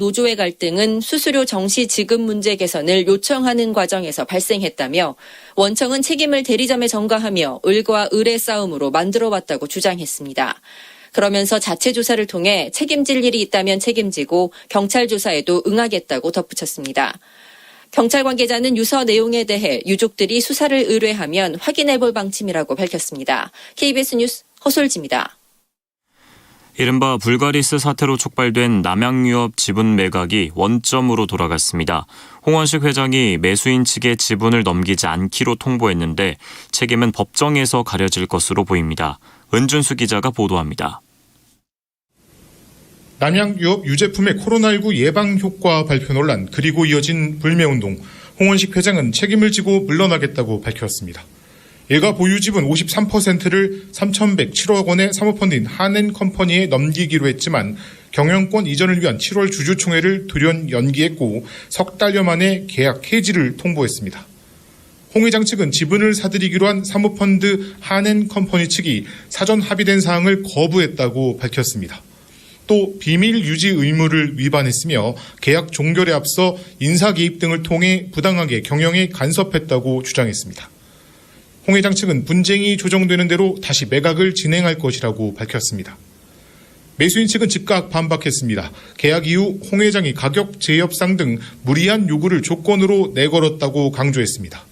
노조의 갈등은 수수료 정시 지급 문제 개선을 요청하는 과정에서 발생했다며 원청은 책임을 대리점에 전가하며 을과 을의 싸움으로 만들어왔다고 주장했습니다. 그러면서 자체 조사를 통해 책임질 일이 있다면 책임지고 경찰 조사에도 응하겠다고 덧붙였습니다. 경찰 관계자는 유서 내용에 대해 유족들이 수사를 의뢰하면 확인해볼 방침이라고 밝혔습니다. KBS 뉴스 허솔지입니다. 이른바 불가리스 사태로 촉발된 남양유업 지분 매각이 원점으로 돌아갔습니다. 홍원식 회장이 매수인 측에 지분을 넘기지 않기로 통보했는데 책임은 법정에서 가려질 것으로 보입니다. 은준수 기자가 보도합니다. 남양유업 유제품의 코로나19 예방 효과 발표 논란 그리고 이어진 불매운동, 홍원식 회장은 책임을 지고 물러나겠다고 밝혔습니다. 일가 보유 지분 53%를 3,107억 원의 사모펀드인 한앤컴퍼니에 넘기기로 했지만 경영권 이전을 위한 7월 주주총회를 돌연 연기했고 석 달여 만에 계약 해지를 통보했습니다. 홍 회장 측은 지분을 사들이기로 한 사모펀드 한앤컴퍼니 측이 사전 합의된 사항을 거부했다고 밝혔습니다. 또 비밀 유지 의무를 위반했으며 계약 종결에 앞서 인사 개입 등을 통해 부당하게 경영에 간섭했다고 주장했습니다. 홍 회장 측은 분쟁이 조정되는 대로 다시 매각을 진행할 것이라고 밝혔습니다. 매수인 측은 즉각 반박했습니다. 계약 이후 홍 회장이 가격 재협상 등 무리한 요구를 조건으로 내걸었다고 강조했습니다.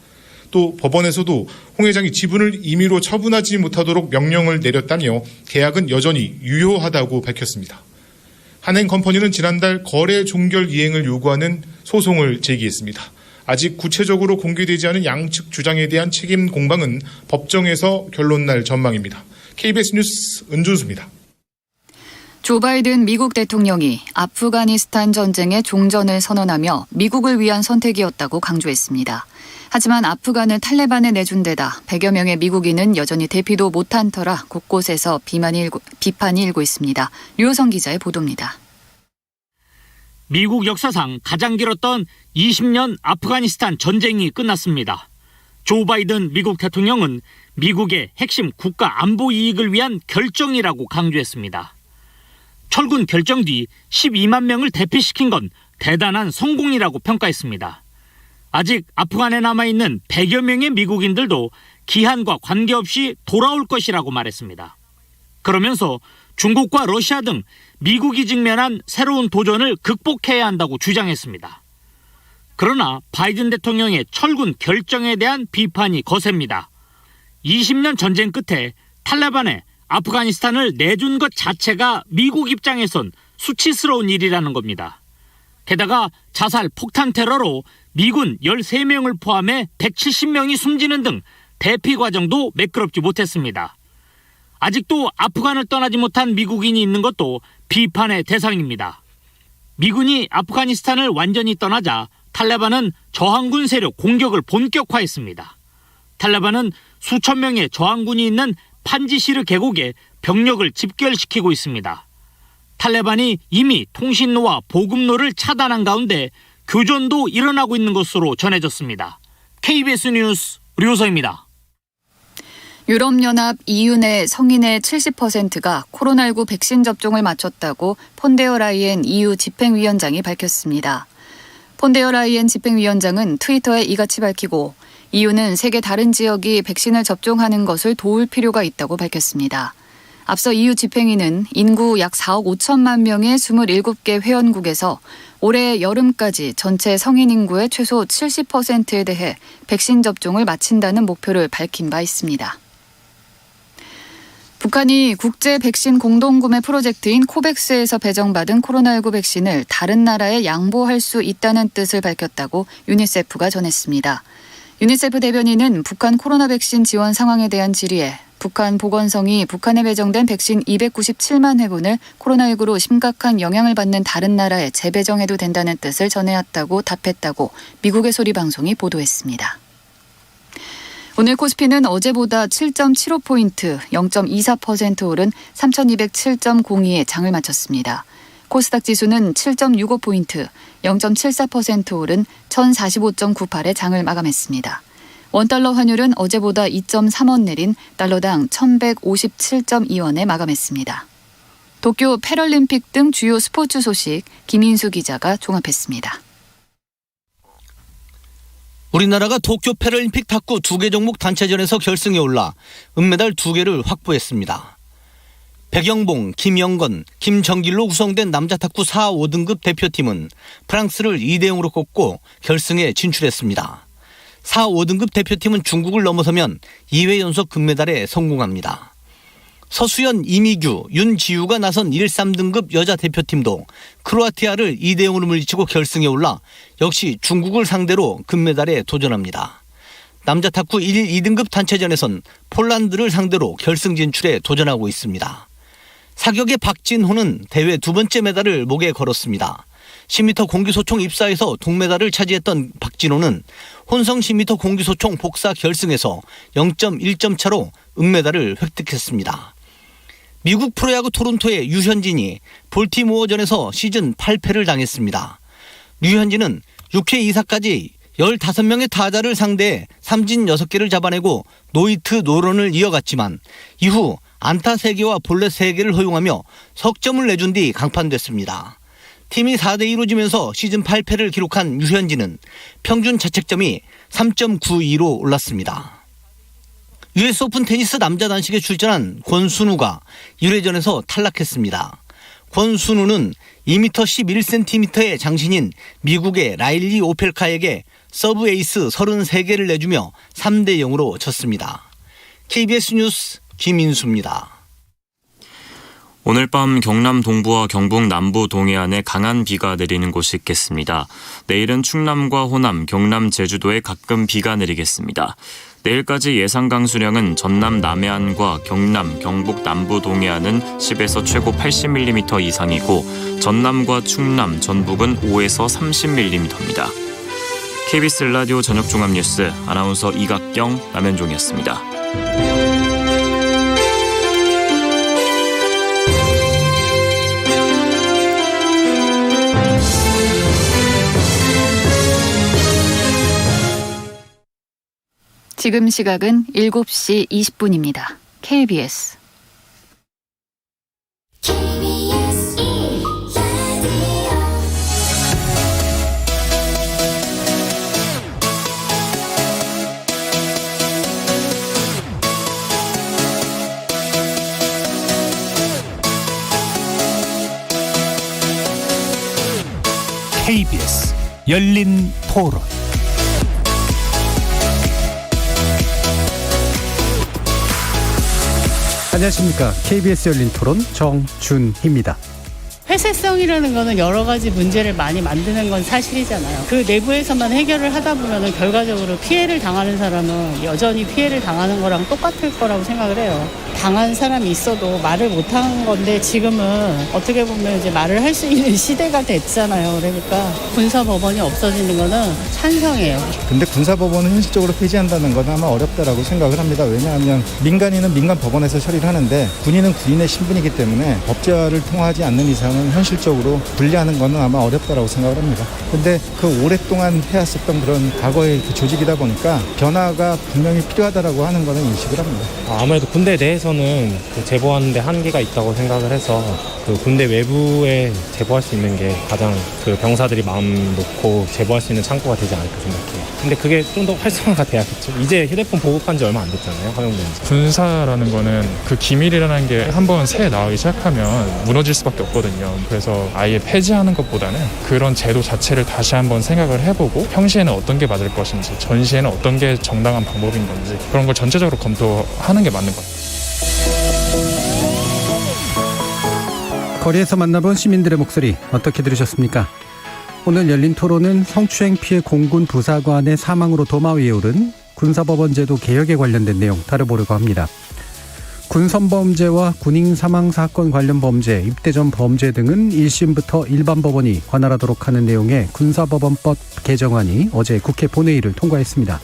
또 법원에서도 홍 회장이 지분을 임의로 처분하지 못하도록 명령을 내렸다며 계약은 여전히 유효하다고 밝혔습니다. 한앤컴퍼니는 지난달 거래 종결 이행을 요구하는 소송을 제기했습니다. 아직 구체적으로 공개되지 않은 양측 주장에 대한 책임 공방은 법정에서 결론 날 전망입니다. KBS 뉴스 은준수입니다. 조 바이든 미국 대통령이 아프가니스탄 전쟁의 종전을 선언하며 미국을 위한 선택이었다고 강조했습니다. 하지만 아프간을 탈레반에 내준 데다 100여 명의 미국인은 여전히 대피도 못한 터라 곳곳에서 비판이 일고 있습니다. 류호성 기자의 보도입니다. 미국 역사상 가장 길었던 20년 아프가니스탄 전쟁이 끝났습니다. 조 바이든 미국 대통령은 미국의 핵심 국가 안보 이익을 위한 결정이라고 강조했습니다. 철군 결정 뒤 12만 명을 대피시킨 건 대단한 성공이라고 평가했습니다. 아직 아프간에 남아있는 100여 명의 미국인들도 기한과 관계없이 돌아올 것이라고 말했습니다. 그러면서 중국과 러시아 등 미국이 직면한 새로운 도전을 극복해야 한다고 주장했습니다. 그러나 바이든 대통령의 철군 결정에 대한 비판이 거셉니다. 20년 전쟁 끝에 탈레반에 아프가니스탄을 내준 것 자체가 미국 입장에선 수치스러운 일이라는 겁니다. 게다가 자살 폭탄 테러로 미군 13명을 포함해 170명이 숨지는 등 대피 과정도 매끄럽지 못했습니다. 아직도 아프간을 떠나지 못한 미국인이 있는 것도 비판의 대상입니다. 미군이 아프가니스탄을 완전히 떠나자 탈레반은 저항군 세력 공격을 본격화했습니다. 탈레반은 수천 명의 저항군이 있는 판지시르 계곡에 병력을 집결시키고 있습니다. 탈레반이 이미 통신로와 보급로를 차단한 가운데 교전도 일어나고 있는 것으로 전해졌습니다. KBS 뉴스 류호성입니다. 유럽연합 EU 내 성인의 70%가 코로나19 백신 접종을 마쳤다고 폰데어 라이엔 EU 집행위원장이 밝혔습니다. 폰데어 라이엔 집행위원장은 트위터에 이같이 밝히고 EU는 세계 다른 지역이 백신을 접종하는 것을 도울 필요가 있다고 밝혔습니다. 앞서 EU 집행위는 인구 약 4억 5천만 명의 27개 회원국에서 올해 여름까지 전체 성인 인구의 최소 70%에 대해 백신 접종을 마친다는 목표를 밝힌 바 있습니다. 북한이 국제 백신 공동구매 프로젝트인 코백스에서 배정받은 코로나19 백신을 다른 나라에 양보할 수 있다는 뜻을 밝혔다고 유니세프가 전했습니다. 유니세프 대변인은 북한 코로나 백신 지원 상황에 대한 질의에 북한 보건성이 북한에 배정된 백신 297만 회분을 코로나19로 심각한 영향을 받는 다른 나라에 재배정해도 된다는 뜻을 전해왔다고 답했다고 미국의 소리 방송이 보도했습니다. 오늘 코스피는 어제보다 7.75포인트, 0.24% 오른 3,207.02에 장을 마쳤습니다. 코스닥 지수는 7.65포인트, 0.74% 오른 1,045.98에 장을 마감했습니다. 원달러 환율은 어제보다 2.3원 내린 달러당 1,157.2원에 마감했습니다. 도쿄 패럴림픽 등 주요 스포츠 소식 김인수 기자가 종합했습니다. 우리나라가 도쿄 패럴림픽 탁구 2개 종목 단체전에서 결승에 올라 은메달 2개를 확보했습니다. 백영봉, 김영건, 김정길로 구성된 남자 탁구 4, 5등급 대표팀은 프랑스를 2대0으로 꺾고 결승에 진출했습니다. 4, 5등급 대표팀은 중국을 넘어서면 2회 연속 금메달에 성공합니다. 서수연, 이미규, 윤지우가 나선 1, 3등급 여자 대표팀도 크로아티아를 2대0으로 물리치고 결승에 올라 역시 중국을 상대로 금메달에 도전합니다. 남자 탁구 1, 2등급 단체전에선 폴란드를 상대로 결승 진출에 도전하고 있습니다. 사격의 박진호는 대회 2번째 메달을 목에 걸었습니다. 10m 공기소총 입사에서 동메달을 차지했던 박진호는 혼성 10m 공기소총 복사 결승에서 0.1점 차로 은메달을 획득했습니다. 미국 프로야구 토론토의 류현진이 볼티모어전에서 시즌 8패를 당했습니다. 류현진은 6회 2사까지 15명의 타자를 상대해 삼진 6개를 잡아내고 노히트 노런을 이어갔지만 이후 안타 3개와 볼넷 3개를 허용하며 석점을 내준 뒤 강판됐습니다. 팀이 4대2로 지면서 시즌 8패를 기록한 류현진은 평균 자책점이 3.92로 올랐습니다. US 오픈 테니스 남자 단식에 출전한 권순우가 1회전에서 탈락했습니다. 권순우는 2m 11cm의 장신인 미국의 라일리 오펠카에게 서브 에이스 33개를 내주며 3대0으로 졌습니다. KBS 뉴스 김인수입니다. 오늘 밤 경남 동부와 경북 남부 동해안에 강한 비가 내리는 곳이 있겠습니다. 내일은 충남과 호남, 경남, 제주도에 가끔 비가 내리겠습니다. 내일까지 예상 강수량은 전남 남해안과 경남, 경북 남부 동해안은 10에서 최고 80mm 이상이고 전남과 충남, 전북은 5에서 30mm입니다. KBS 라디오 저녁종합뉴스 아나운서 이각경, 남현종이었습니다. 지금 시각은 7시 20분입니다. KBS. KBS 열린 토론. 안녕하십니까. KBS 열린 토론 정준희입니다. 폐쇄성이라는 거는 여러 가지 문제를 많이 만드는 건 사실이잖아요. 그 내부에서만 해결을 하다 보면은 결과적으로 피해를 당하는 사람은 여전히 피해를 당하는 거랑 똑같을 거라고 생각을 해요. 당한 사람이 있어도 말을 못한 건데 지금은 어떻게 보면 이제 말을 할 수 있는 시대가 됐잖아요. 그러니까 군사법원이 없어지는 거는 찬성이에요. 근데 군사법원은 현실적으로 폐지한다는 건 아마 어렵다라고 생각을 합니다. 왜냐하면 민간인은 민간법원에서 처리를 하는데 군인은 군인의 신분이기 때문에 법제화를 통하지 않는 이상은 현실적으로 분리하는 것은 아마 어렵다라고 생각을 합니다. 근데 그 오랫동안 해왔었던 그런 과거의 그 조직이다 보니까 변화가 분명히 필요하다라고 하는 것은 인식을 합니다. 아무래도 군대 내에서는 그 제보하는 데 한계가 있다고 생각을 해서 그 군대 외부에 제보할 수 있는 게 가장 그 병사들이 마음 놓고 제보할 수 있는 창구가 되지 않을까 생각해요. 근데 그게 좀 더 활성화가 돼야겠죠. 이제 휴대폰 보급한 지 얼마 안 됐잖아요. 허용된 지. 군사라는 거는 그 기밀이라는 게 한번 새에 나오기 시작하면 무너질 수밖에 없거든요. 그래서 아예 폐지하는 것보다는 그런 제도 자체를 다시 한번 생각을 해보고 평시에는 어떤 게 맞을 것인지, 전시에는 어떤 게 정당한 방법인 건지 그런 걸 전체적으로 검토하는 게 맞는 것 같아요. 거리에서 만나본 시민들의 목소리 어떻게 들으셨습니까? 오늘 열린 토론은 성추행 피해 공군 부사관의 사망으로 도마 위에 오른 군사법원제도 개혁에 관련된 내용 다뤄보려고 합니다. 군선범죄와 군인 사망 사건 관련 범죄, 입대 전 범죄 등은 1심부터 일반 법원이 관할하도록 하는 내용의 군사법원법 개정안이 어제 국회 본회의를 통과했습니다.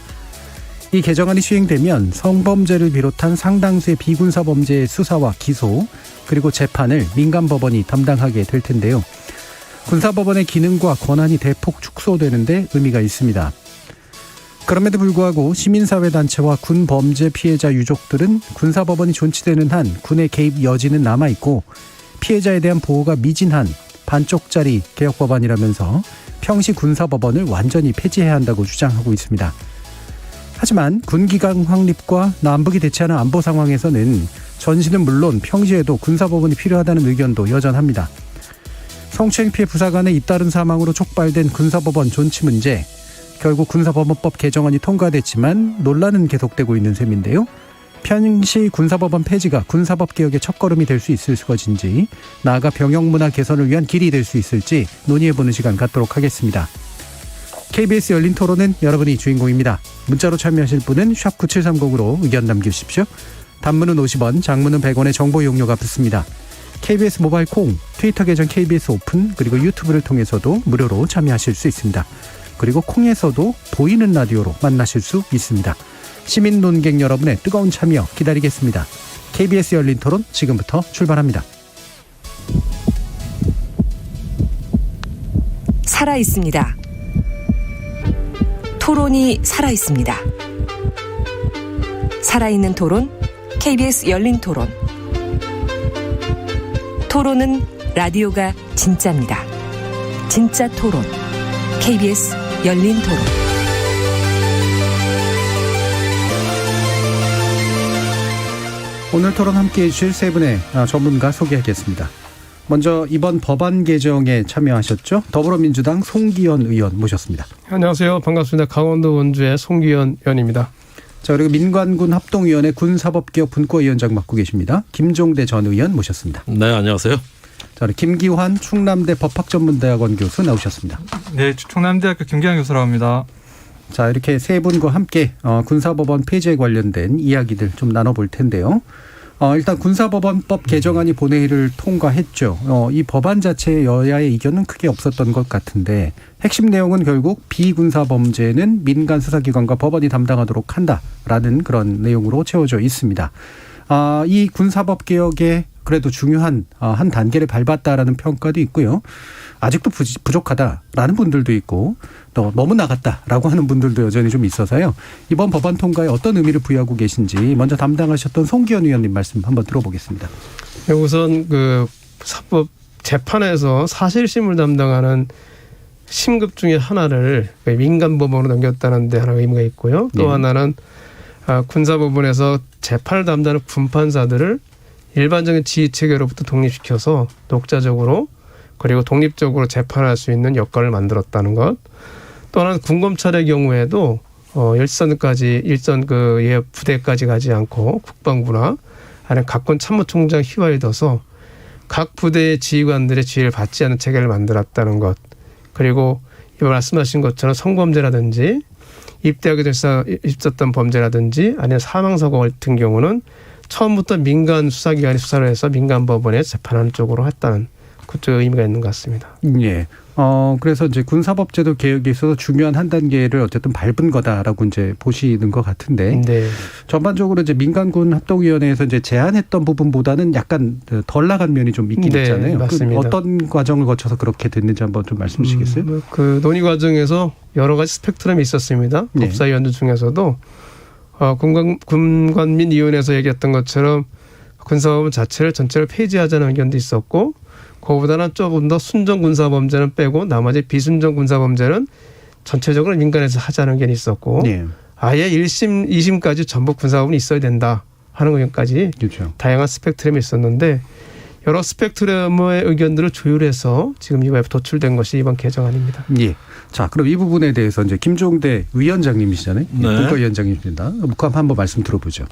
이 개정안이 시행되면 성범죄를 비롯한 상당수의 비군사범죄의 수사와 기소, 그리고 재판을 민간법원이 담당하게 될 텐데요. 군사법원의 기능과 권한이 대폭 축소되는데 의미가 있습니다. 그럼에도 불구하고 시민사회단체와 군범죄 피해자 유족들은 군사법원이 존치되는 한 군의 개입 여지는 남아있고 피해자에 대한 보호가 미진한 반쪽짜리 개혁법안이라면서 평시 군사법원을 완전히 폐지해야 한다고 주장하고 있습니다. 하지만 군기강 확립과 남북이 대치하는 안보 상황에서는 전시는 물론 평시에도 군사법원이 필요하다는 의견도 여전합니다. 성추행 피해 부사 간의 잇따른 사망으로 촉발된 군사법원 존치 문제, 결국 군사법원법 개정안이 통과됐지만 논란은 계속되고 있는 셈인데요. 평시 군사법원 폐지가 군사법 개혁의 첫걸음이 될 수 있을 것인지, 나아가 병역문화 개선을 위한 길이 될 수 있을지 논의해보는 시간 갖도록 하겠습니다. KBS 열린 토론은 여러분이 주인공입니다. 문자로 참여하실 분은 샵 9730으로 의견 남겨주십시오. 단문은 50원, 장문은 100원의 정보 이용료가 붙습니다. KBS 모바일 콩, 트위터 계정 KBS 오픈, 그리고 유튜브를 통해서도 무료로 참여하실 수 있습니다. 그리고 콩에서도 보이는 라디오로 만나실 수 있습니다. 시민 논객 여러분의 뜨거운 참여 기다리겠습니다. KBS 열린 토론 지금부터 출발합니다. 살아있습니다. 토론이 살아있습니다. 살아있는 토론, KBS 열린 토론. 토론은 라디오가 진짜입니다. 진짜 토론, KBS 열린 토론. 오늘 토론 함께해 주실 세 분의 전문가 소개하겠습니다. 먼저 이번 법안 개정에 참여하셨죠? 더불어민주당 송기현 의원 모셨습니다. 안녕하세요. 반갑습니다. 강원도 원주의 송기현 의원입니다. 자, 그리고 민관군 합동위원회 군사법개혁 분과위원장 맡고 계십니다. 김종대 전 의원 모셨습니다. 네, 안녕하세요. 자, 김기환 충남대 법학전문대학원 교수 나오셨습니다. 네, 충남대학교 김기환 교수라고 합니다. 자, 이렇게 세 분과 함께 군사법원 폐지에 관련된 이야기들 좀 나눠볼 텐데요. 일단 군사법원법 개정안이 본회의를 통과했죠. 이 법안 자체에 여야의 의견은 크게 없었던 것 같은데 핵심 내용은 결국 비군사범죄는 민간 수사기관과 법원이 담당하도록 한다라는 그런 내용으로 채워져 있습니다. 이 군사법 개혁에 그래도 중요한 한 단계를 밟았다라는 평가도 있고요. 아직도 부족하다라는 분들도 있고 또 너무 나갔다라고 하는 분들도 여전히 좀 있어서요. 이번 법안 통과에 어떤 의미를 부여하고 계신지 먼저 담당하셨던 송기현 의원님 말씀 한번 들어보겠습니다. 우선 그 사법 재판에서 사실심을 담당하는 심급 중에 하나를 민간법원으로 넘겼다는 데 하나 의미가 있고요. 또 하나는 군사법원에서 재판을 담당하는 군판사들을 일반적인 지휘체계로부터 독립시켜서 독자적으로 그리고 독립적으로 재판할 수 있는 여건을 만들었다는 것. 또 하나는 군검찰의 경우에도 일선 그 부대까지 가지 않고 국방부나 아니면 각군 참모총장 휘하에 둬서 각 부대의 지휘관들의 지휘를 받지 않는 체계를 만들었다는 것. 그리고 이번 말씀하신 것처럼 성범죄라든지 입대하게 돼서 있었던 범죄라든지 아니면 사망사고 같은 경우는 처음부터 민간 수사기관이 수사를 해서 민간 법원에 재판하는 쪽으로 했다는 그쪽 의미가 있는 것 같습니다. 예. 그래서 이제 군사법제도 개혁에 있어서 중요한 한 단계를 어쨌든 밟은 거다라고 이제 보시는 것 같은데. 네. 전반적으로 이제 민간군 합동위원회에서 이제 제안했던 부분보다는 약간 덜 나간 면이 좀 있긴 있잖아요. 맞습니다. 어떤 과정을 거쳐서 그렇게 됐는지 한번 좀 말씀 주시겠어요? 그 논의 과정에서 여러 가지 스펙트럼이 있었습니다. 법사위원들 중에서도 군관민위원회에서 얘기했던 것처럼 군사법원 자체를 전체를 폐지하자는 의견도 있었고 그거보다는 조금 더 순정 군사범죄는 빼고 나머지 비순정 군사범죄는 전체적으로 민간에서 하자는 의견이 있었고 아예 1심, 2심까지 전부 군사법원이 있어야 된다 하는 의견까지 다양한 스펙트럼이 있었는데 여러 스펙트럼의 의견들을 조율해서 지금 이번에 도출된 것이 이번 개정안입니다. 예. 자, 그럼 이 부분에 대해서 이제 김종대 위원장님이시잖아요. 네. 국가위원장님입니다. 한번 말씀 들어보죠.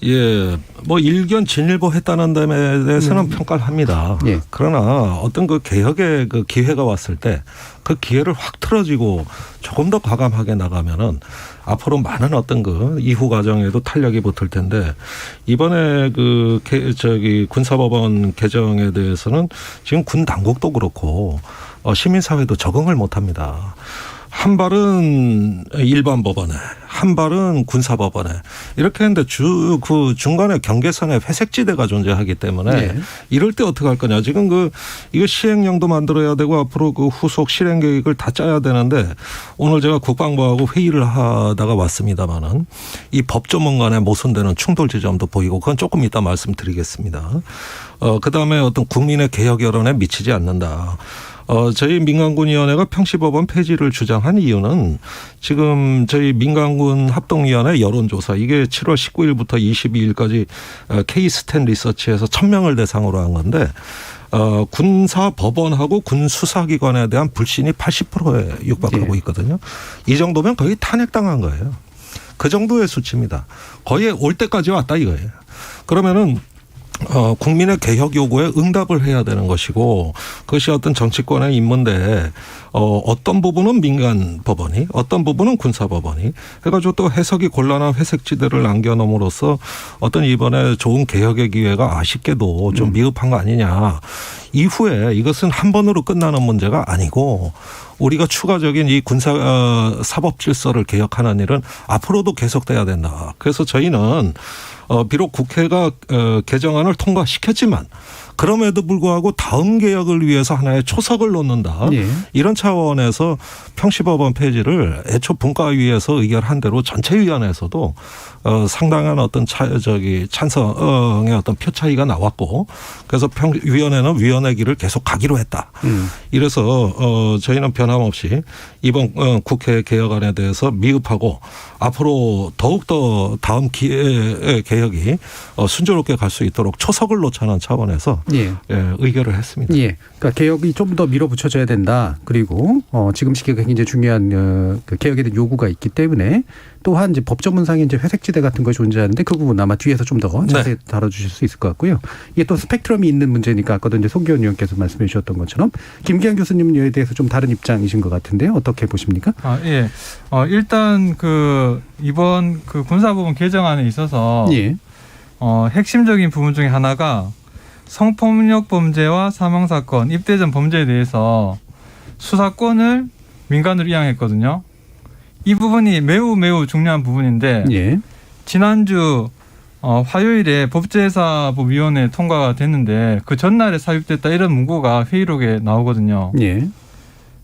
예, 뭐 일견 진일보 했다는 점에 대해서는 평가를 합니다. 예. 그러나 어떤 그 개혁의 그 기회가 왔을 때 그 기회를 확 틀어지고 조금 더 과감하게 나가면은 앞으로 많은 어떤 그 이후 과정에도 탄력이 붙을 텐데 이번에 군사법원 개정에 대해서는 지금 군 당국도 그렇고 시민사회도 적응을 못 합니다. 한 발은 일반 법원에, 한 발은 군사법원에 이렇게 했는데 그 중간에 경계선에 회색지대가 존재하기 때문에 네. 이럴 때 어떻게 할 거냐. 지금 이거 시행령도 만들어야 되고 앞으로 그 후속 실행 계획을 다 짜야 되는데 오늘 제가 국방부하고 회의를 하다가 왔습니다만은 이 법조문 간에 모순되는 충돌 지점도 보이고 그건 조금 이따 말씀드리겠습니다. 그다음에 어떤 국민의 개혁 여론에 미치지 않는다. 저희 민간군위원회가 평시법원 폐지를 주장한 이유는 지금 저희 민간군 합동위원회 여론조사 이게 7월 19일부터 22일까지 K-스탠 리서치에서 1000명을 대상으로 한 건데 군사법원하고 군수사기관에 대한 불신이 80%에 육박하고 있거든요. 이 정도면 거의 탄핵당한 거예요. 그 정도의 수치입니다. 거의 올 때까지 왔다 이거예요. 그러면은 국민의 개혁 요구에 응답을 해야 되는 것이고 그것이 어떤 정치권의 임무인데 어떤 부분은 민간 법원이 어떤 부분은 군사 법원이 해가지고 또 해석이 곤란한 회색지대를 남겨놓음으로써 어떤 이번에 좋은 개혁의 기회가 아쉽게도 좀 미흡한 거 아니냐. 이후에 이것은 한 번으로 끝나는 문제가 아니고 우리가 추가적인 이 군사 사법 질서를 개혁하는 일은 앞으로도 계속돼야 된다. 그래서 저희는 비록 국회가 개정안을 통과시켰지만 그럼에도 불구하고 다음 개혁을 위해서 하나의 초석을 놓는다. 예. 이런 차원에서 평시법원 폐지를 애초 분과위에서 의결한 대로 전체위원회에서도 상당한 어떤 찬성의 어떤 표 차이가 나왔고 그래서 위원회는 위원회 길을 계속 가기로 했다. 이래서 저희는 변함없이 이번 국회 개혁안에 대해서 미흡하고 앞으로 더욱더 다음 기회의 개혁이 순조롭게 갈 수 있도록 초석을 놓자는 차원에서 예. 의결을 했습니다. 예. 그러니까 개혁이 좀 더 밀어붙여져야 된다. 그리고 지금 시기가 굉장히 중요한 그 개혁에 대한 요구가 있기 때문에 또한 이제 법조문상에 이제 회색지대 같은 것이 존재하는데 그 부분 아마 뒤에서 좀 더 자세히 다뤄주실 수 있을 것 같고요. 이게 또 스펙트럼이 있는 문제니까 아까도 이제 송기현 의원께서 말씀해 주셨던 것처럼 김기현 교수님은 이에 대해서 좀 다른 입장이신 것 같은데요. 어떻게 보십니까? 예. 일단 이번 군사법원 개정안에 있어서 예. 핵심적인 부분 중에 하나가 성폭력 범죄와 사망사건, 입대 전 범죄에 대해서 수사권을 민간으로 이양했거든요. 이 부분이 매우 중요한 부분인데 예. 지난주 화요일에 법제사법위원회 통과가 됐는데 그 전날에 삽입됐다 이런 문구가 회의록에 나오거든요. 예.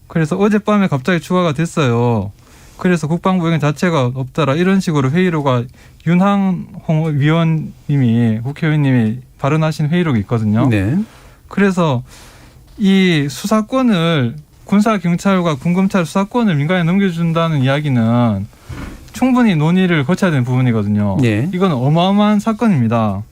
그래서 어젯밤에 갑자기 추가가 됐어요. 그래서 국방부 의견 자체가 없더라 이런 식으로 회의록가 윤항홍 위원님이 국회의원님이 발언하신 회의록이 있거든요. 네. 그래서 이 수사권을 군사 경찰과 군검찰 수사권을 민간에 넘겨준다는 이야기는 충분히 논의를 거쳐야 되는 부분이거든요. 네. 이건 어마어마한 사건입니다.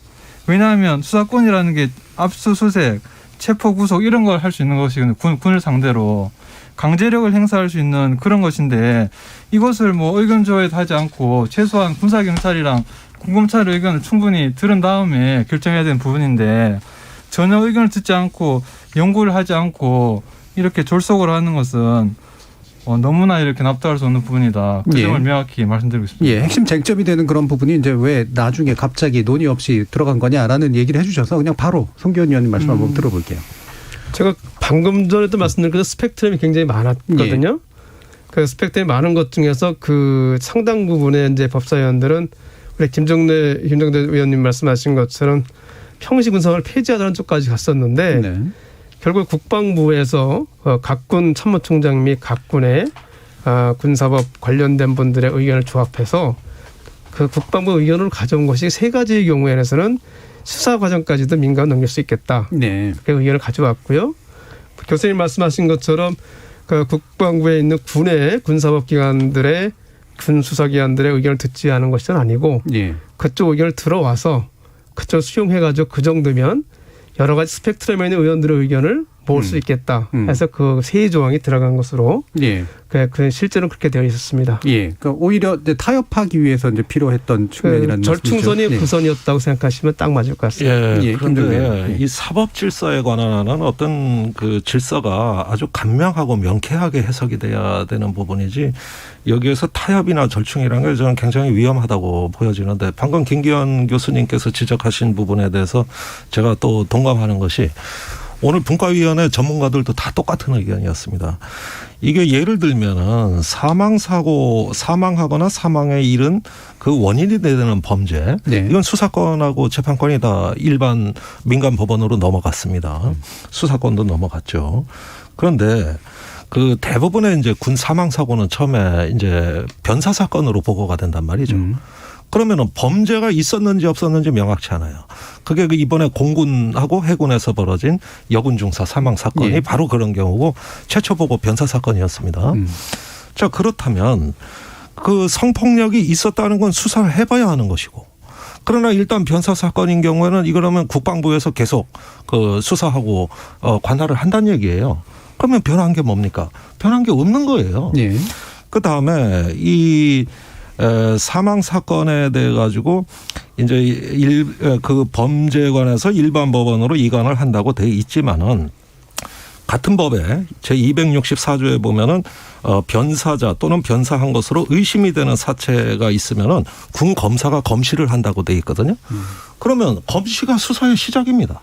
왜냐하면 수사권이라는 게 압수수색, 체포 구속 이런 걸 할 수 있는 것이거든요. 군을 상대로 강제력을 행사할 수 있는 그런 것인데 이것을 뭐 의견 조회도 하지 않고 최소한 군사 경찰이랑 군검찰의 의견을 충분히 들은 다음에 결정해야 되는 부분인데 전혀 의견을 듣지 않고 연구를 하지 않고 이렇게 졸속으로 하는 것은 너무나 이렇게 납득할 수 없는 부분이다. 그 점을 명확히 말씀드리고 싶습니다. 예, 핵심 쟁점이 되는 그런 부분이 이제 왜 나중에 갑자기 논의 없이 들어간 거냐라는 얘기를 해주셔서 그냥 바로 송기현 의원님 말씀 한번 들어볼게요. 제가 방금 전에도 말씀드린 그 스펙트럼이 굉장히 많았거든요. 예. 그 스펙트럼이 많은 것 중에서 그 상당 부분의 이제 법사위원들은 우리 김정대 의원님 말씀하신 것처럼 평시 군사를 폐지하자는 쪽까지 갔었는데 네. 결국 국방부에서 각군 참모총장 및 각군의 군사법 관련된 분들의 의견을 조합해서 그 국방부 의견으로 가져온 것이 세 가지의 경우에는 수사 과정까지도 민간으로 넘길 수 있겠다. 네. 그렇게 의견을 가져왔고요. 교수님 말씀하신 것처럼 그 국방부에 있는 군의 군사법 기관들의 군 수사기관들의 의견을 듣지 않은 것은 아니고 예. 그쪽 의견을 들어와서 그쪽 수용해가지고 그 정도면 여러 가지 스펙트럼에 있는 의원들의 의견을 모을 수 있겠다 해서 그 세 조항이 들어간 것으로 예. 그 실제로는 그렇게 되어 있었습니다. 예. 그러니까 오히려 이제 타협하기 위해서 이제 필요했던 측면이라는 절충선이 말씀이죠. 구선이었다고 생각하시면 딱 맞을 것 같습니다. 예, 그런데 이 사법 질서에 관한 어떤 그 질서가 아주 간명하고 명쾌하게 해석이 돼야 되는 부분이지 여기에서 타협이나 절충이라는 게 저는 굉장히 위험하다고 보여지는데 방금 김기현 교수님께서 지적하신 부분에 대해서 제가 또 동감하는 것이 오늘 분과위원회 전문가들도 다 똑같은 의견이었습니다. 이게 예를 들면은 사망하거나 사망에 이른 그 원인이 되는 범죄, 네. 이건 수사권하고 재판권이 다 일반 민간 법원으로 넘어갔습니다. 수사권도 넘어갔죠. 그런데 그 대부분의 이제 군 사망 사고는 처음에 이제 변사 사건으로 보고가 된단 말이죠. 그러면은 범죄가 있었는지 없었는지 명확치 않아요. 그게 이번에 공군하고 해군에서 벌어진 여군 중사 사망 사건이 예. 바로 그런 경우고 최초 보고 변사 사건이었습니다. 자, 그렇다면 그 성폭력이 있었다는 건 수사를 해봐야 하는 것이고, 그러나 일단 변사 사건인 경우에는 이거라면 국방부에서 계속 그 수사하고 관할을 한다는 얘기예요. 그러면 변한 게 뭡니까? 변한 게 없는 거예요. 예. 그 다음에 이 사망 사건에 대해 가지고 이제 그 범죄에 관해서 일반 법원으로 이관을 한다고 돼 있지만은 같은 법에 제 264조에 보면은 변사자 또는 변사한 것으로 의심이 되는 사체가 있으면은 군 검사가 검시를 한다고 돼 있거든요. 그러면 검시가 수사의 시작입니다.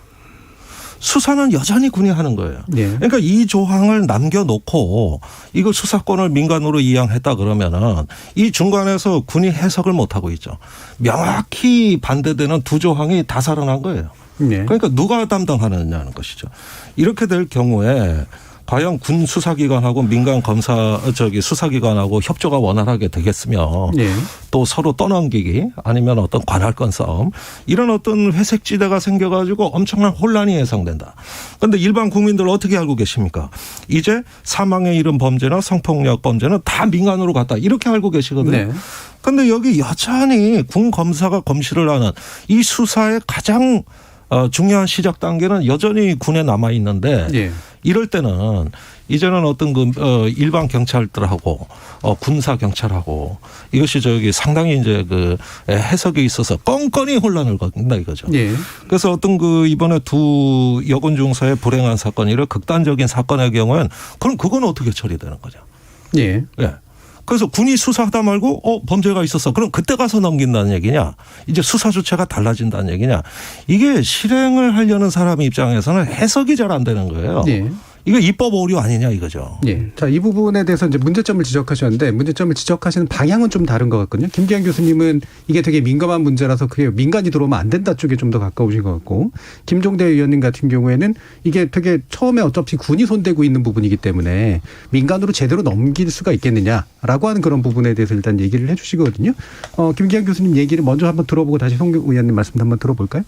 수사는 여전히 군이 하는 거예요. 네. 그러니까 이 조항을 남겨놓고 이거 수사권을 민간으로 이양했다 그러면은 이 중간에서 군이 해석을 못하고 있죠. 명확히 반대되는 두 조항이 다 살아난 거예요. 네. 그러니까 누가 담당하느냐는 것이죠. 이렇게 될 경우에 과연 군 수사기관하고 민간 수사기관하고 협조가 원활하게 되겠으며 네. 또 서로 떠넘기기 아니면 어떤 관할권 싸움 이런 어떤 회색지대가 생겨가지고 엄청난 혼란이 예상된다. 그런데 일반 국민들 어떻게 알고 계십니까? 이제 사망에 이른 범죄나 성폭력 범죄는 다 민간으로 갔다 이렇게 알고 계시거든요. 그런데 네. 여기 여전히 군 검사가 검시를 하는 이 수사의 가장 중요한 시작 단계는 여전히 군에 남아 있는데 예. 이럴 때는 이제는 어떤 그 일반 경찰들하고 군사 경찰하고 이것이 상당히 이제 그 해석에 있어서 껌껌이 혼란을 겪는다 이거죠. 예. 그래서 어떤 그 이번에 두 여군 중사의 불행한 사건 이런 극단적인 사건의 경우엔 그럼 그건 어떻게 처리되는 거죠? 예. 예. 그래서 군이 수사하다 말고 범죄가 있었어. 그럼 그때 가서 넘긴다는 얘기냐. 이제 수사 주체가 달라진다는 얘기냐. 이게 실행을 하려는 사람 입장에서는 해석이 잘 안 되는 거예요. 네. 이거 입법 오류 아니냐 이거죠. 예. 자, 이 부분에 대해서 이제 문제점을 지적하셨는데 문제점을 지적하시는 방향은 좀 다른 것 같거든요. 김기현 교수님은 이게 되게 민감한 문제라서 그게 민간이 들어오면 안 된다 쪽에 좀 더 가까우신 것 같고, 김종대 의원님 같은 경우에는 이게 되게 처음에 어차피 군이 손대고 있는 부분이기 때문에 민간으로 제대로 넘길 수가 있겠느냐라고 하는 그런 부분에 대해서 일단 얘기를 해 주시거든요. 김기현 교수님 얘기를 먼저 한번 들어보고 다시 송 의원님 말씀도 한번 들어볼까요?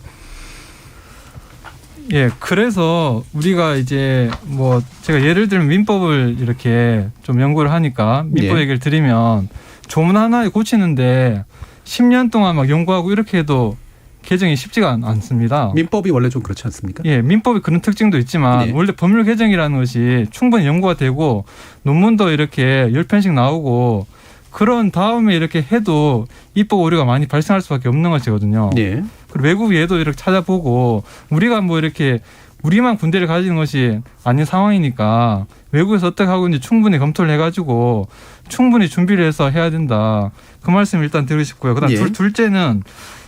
예, 그래서 우리가 이제 뭐 제가 예를 들면 민법을 이렇게 좀 연구를 하니까 민법 얘기를 드리면 조문 하나에 고치는데 10년 동안 막 연구하고 이렇게 해도 개정이 쉽지가 않습니다. 민법이 원래 좀 그렇지 않습니까? 예, 민법이 그런 특징도 있지만 원래 법률 개정이라는 것이 충분히 연구가 되고 논문도 이렇게 10편씩 나오고 그런 다음에 이렇게 해도 입법 오류가 많이 발생할 수밖에 없는 것이거든요. 네. 그리고 외국 예도 이렇게 찾아보고 우리가 뭐 이렇게 우리만 군대를 가지는 것이 아닌 상황이니까 외국에서 어떻게 하고 있는지 충분히 검토를 해가지고 충분히 준비를 해서 해야 된다. 그 말씀 일단 드리고 싶고요. 그다음 네. 둘째는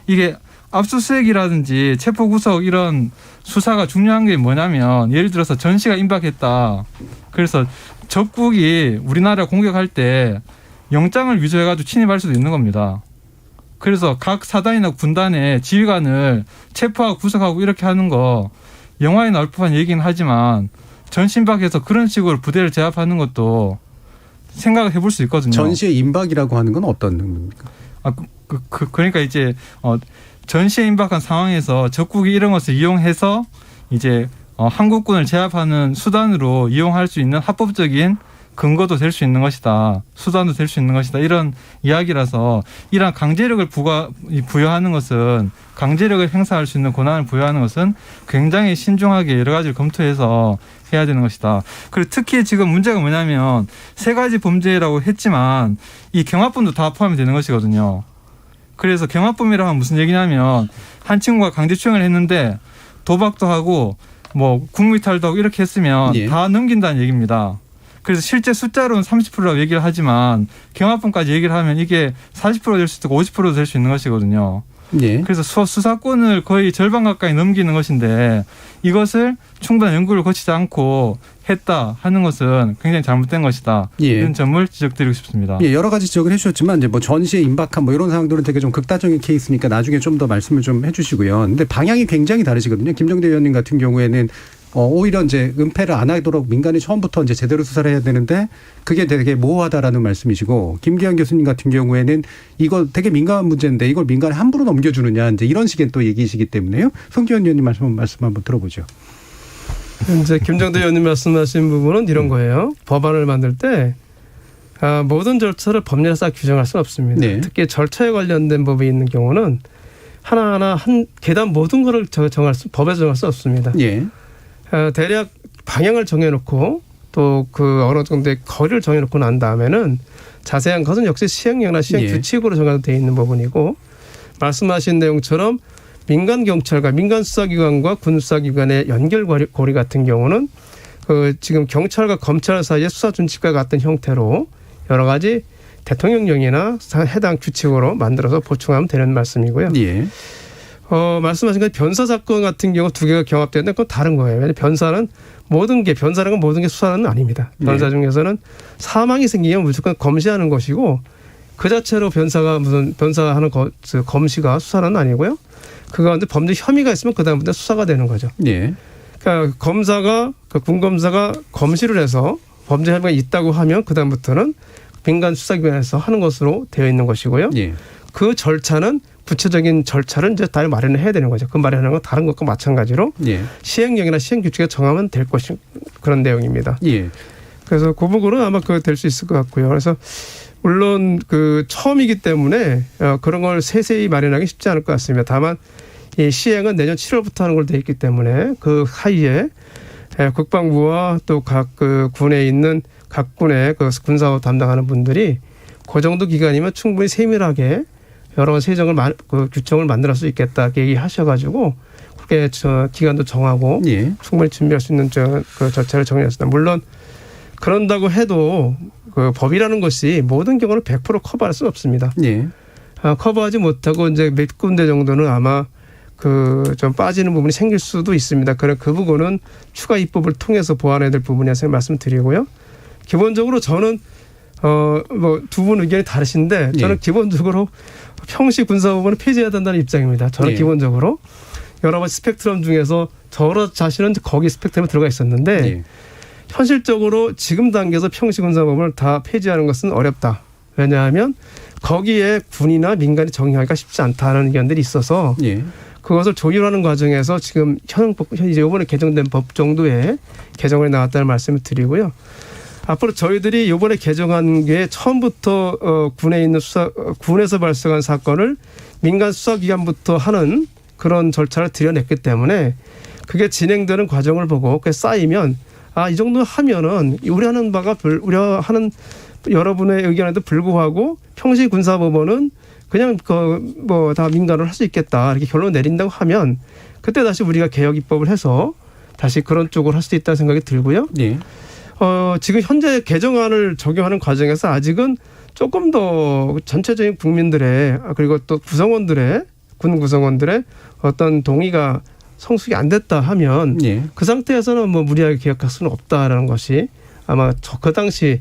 이게 압수수색이라든지 체포구속 이런 수사가 중요한 게 뭐냐면 예를 들어서 전시가 임박했다. 그래서 적국이 우리나라 공격할 때 영장을 위조해가지고 침입할 수도 있는 겁니다. 그래서 각 사단이나 군단의 지휘관을 체포하고 구속하고 이렇게 하는 거 영화에 나올 법한 얘기는 하지만 전시임박해서 그런 식으로 부대를 제압하는 것도 생각을 해볼 수 있거든요. 전시의 임박이라고 하는 건 어떤 의미입니까? 그러니까 이제 전시에 임박한 상황에서 적국이 이런 것을 이용해서 이제 한국군을 제압하는 수단으로 이용할 수 있는 합법적인 근거도 될 수 있는 것이다. 수단도 될 수 있는 것이다. 이런 이야기라서 이러한 강제력을 부여하는 것은 강제력을 행사할 수 있는 권한을 부여하는 것은 굉장히 신중하게 여러 가지를 검토해서 해야 되는 것이다. 그리고 특히 지금 문제가 뭐냐면 세 가지 범죄라고 했지만 이 경합범도 다 포함이 되는 것이거든요. 그래서 경합범이라고 하면 무슨 얘기냐면 한 친구가 강제추행을 했는데 도박도 하고 뭐 국무이탈도 하고 이렇게 했으면 다 넘긴다는 얘기입니다. 그래서 실제 숫자로는 30%라고 얘기를 하지만 경합범까지 얘기를 하면 이게 40% 될 수 있고 50%도 될 수 있는 것이거든요. 예. 그래서 수사권을 거의 절반 가까이 넘기는 것인데 이것을 충분한 연구를 거치지 않고 했다 하는 것은 굉장히 잘못된 것이다. 예. 이런 점을 지적드리고 싶습니다. 예, 여러 가지 지적을 해주셨지만 이제 뭐 전시에 임박한 뭐 이런 상황들은 되게 좀 극단적인 케이스니까 나중에 좀 더 말씀을 좀 해주시고요. 근데 방향이 굉장히 다르시거든요. 김정대 의원님 같은 경우에는 오히려 이제 은폐를 안 하도록 민간이 처음부터 이제 제대로 수사를 해야 되는데 그게 되게 모호하다라는 말씀이시고, 김기현 교수님 같은 경우에는 이거 되게 민감한 문제인데 이걸 민간에 함부로 넘겨주느냐 이제 이런 식의 또 얘기이시기 때문에요. 송기현 의원님 말씀 한번 들어보죠. 이제 김정대 의원님 말씀하신 부분은 이런 거예요. 법안을 만들 때 모든 절차를 법률에 싹 규정할 수는 없습니다. 네. 특히 절차에 관련된 법이 있는 경우는 하나하나 한 계단 모든 거를 법에서 정할 수 없습니다. 예. 대략 방향을 정해놓고 또 그 어느 정도의 거리를 정해놓고 난 다음에는 자세한 것은 역시 시행령이나 시행 규칙으로 정하되어 있는 부분이고, 말씀하신 내용처럼 민간 경찰과 민간 수사기관과 군 수사기관의 연결고리 같은 경우는 지금 경찰과 검찰 사이의 수사 준칙과 같은 형태로 여러 가지 대통령령이나 해당 규칙으로 만들어서 보충하면 되는 말씀이고요. 예. 말씀하신 것 변사 사건 같은 경우 두 개가 경합되는데 그건 다른 거예요. 왜냐하면 변사라는 건 모든 게 수사는 아닙니다. 변사 중에서는 사망이 생기면 무조건 검시하는 것이고, 그 자체로 변사하는 검시가 수사는 아니고요. 그 가운데 범죄 혐의가 있으면 그 다음부터 수사가 되는 거죠. 예. 그러니까 군 검사가 검시를 해서 범죄 혐의가 있다고 하면 그 다음부터는 민간 수사기관에서 하는 것으로 되어 있는 것이고요. 예. 그 절차는 구체적인 절차를 이제 다 마련을 해야 되는 거죠. 그 마련하는 건 다른 것과 마찬가지로 시행령이나 시행규칙에 정하면 될 것이 그런 내용입니다. 예. 그래서 그 부분은 아마 될 수 있을 것 같고요. 그래서 물론 처음이기 때문에 그런 걸 세세히 마련하기 쉽지 않을 것 같습니다. 다만 이 시행은 내년 7월부터 하는 걸로 되어 있기 때문에 그 사이에 국방부와 또 각 군에 있는 각 군의 군사업 담당하는 분들이 그 정도 기간이면 충분히 세밀하게 여러 규정을 만들 수 있겠다 이렇게 얘기하셔가지고 그렇게 기간도 정하고 충분히 준비할 수 있는 절차를 정리했습니다. 물론 그런다고 해도 법이라는 것이 모든 경우는 100% 커버할 수는 없습니다. 커버하지 못하고 이제 몇 군데 정도는 아마 좀 빠지는 부분이 생길 수도 있습니다. 그 부분은 추가 입법을 통해서 보완해야 될 부분이라서 말씀드리고요. 기본적으로 저는 두 분 의견이 다르신데 저는 기본적으로 평시 군사법원을 폐지해야 된다는 입장입니다. 저는 기본적으로 여러 가지 스펙트럼 중에서 저 자신은 거기 스펙트럼에 들어가 있었는데 현실적으로 지금 단계에서 평시 군사법원을 다 폐지하는 것은 어렵다. 왜냐하면 거기에 군이나 민간이 정의하기가 쉽지 않다는 의견들이 있어서 그것을 조율하는 과정에서 지금 이제 이번에 개정된 법 정도의 개정안이 나왔다는 말씀을 드리고요. 앞으로 저희들이 이번에 개정한 게 처음부터 군에 있는 군에서 발생한 사건을 민간 수사기관부터 하는 그런 절차를 들여냈기 때문에 그게 진행되는 과정을 보고 그게 쌓이면 이 정도 하면은 우려하는 여러분의 의견에도 불구하고 평시 군사법원은 그냥 다 민간으로 할 수 있겠다 이렇게 결론 내린다고 하면 그때 다시 우리가 개혁 입법을 해서 다시 그런 쪽으로 할 수 있다는 생각이 들고요. 지금 현재 개정안을 적용하는 과정에서 아직은 조금 더 전체적인 국민들의 그리고 또 군 구성원들의 어떤 동의가 성숙이 안 됐다 하면 그 상태에서는 무리하게 개혁할 수는 없다라는 것이 아마 그 당시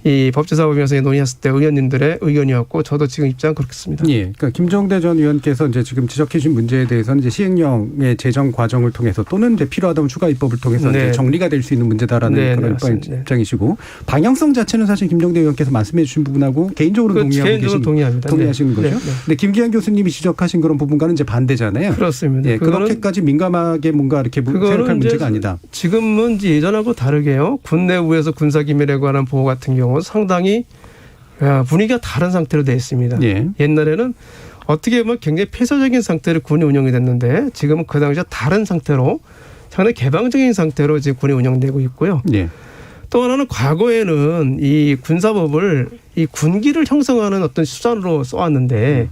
이 법제사법위원회에서 논의했을 때 의원님들의 의견이었고 저도 지금 입장 그렇습니다. 그러니까 김정대 전 의원께서 이제 지금 지적해 주신 문제에 대해서는 이제 시행령의 제정 과정을 통해서 또는 이제 필요하다면 추가 입법을 통해서 이제 정리가 될 수 있는 문제다라는 그런 입장이시고 방향성 자체는 사실 김정대 의원께서 말씀해 주신 부분하고 개인적으로 동의하시는 거죠. 근데 김기현 교수님이 지적하신 그런 부분과는 이제 반대잖아요. 그렇습니다. 그렇게까지 민감하게 뭔가 이렇게 생각할 문제가 아니다. 지금은 이제 예전하고 다르게요. 군 내부에서 군사기밀에 관한 보호 같은 경우 상당히 분위기가 다른 상태로 되어 있습니다. 옛날에는 어떻게 보면 굉장히 폐쇄적인 상태로 군이 운영이 됐는데 지금은 그 당시와 다른 상태로 상당히 개방적인 상태로 이제 군이 운영되고 있고요. 또 하나는 과거에는 이 군사법을 이 군기를 형성하는 어떤 수단으로 써왔는데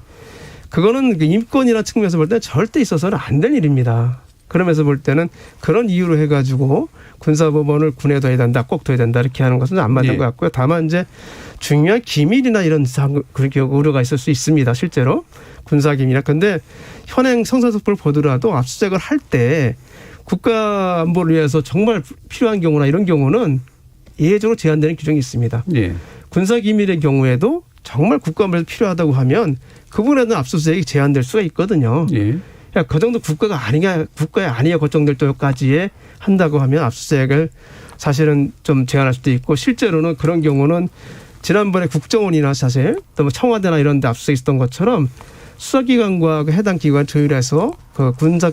그거는 인권이나 측면에서 볼 때는 절대 있어서는 안 될 일입니다. 그러면서 볼 때는 그런 이유로 해가지고 군사법원을 군에 둬야 된다, 꼭 둬야 된다 이렇게 하는 것은 안 맞는 것 같고요. 다만 이제 중요한 기밀이나 이런 그렇게 우려가 있을 수 있습니다. 실제로 군사 기밀이나. 그런데 현행 성사속보를 보더라도 압수수색을 할 때 국가 안보를 위해서 정말 필요한 경우나 이런 경우는 예외적으로 제한되는 규정이 있습니다. 군사 기밀의 경우에도 정말 국가 안보에서 필요하다고 하면 그 부분에는 압수수색이 제한될 수가 있거든요. 그 정도 국가가 아니냐, 국가에 아니냐 걱정될 정도까지에 한다고 하면 압수수색을 사실은 좀 제한할 수도 있고, 실제로는 그런 경우는 지난번에 국정원이나 사실 또 뭐 청와대나 이런 데 압수수색 있었던 것처럼 수사기관과 그 해당 기관 조율해서 그 군사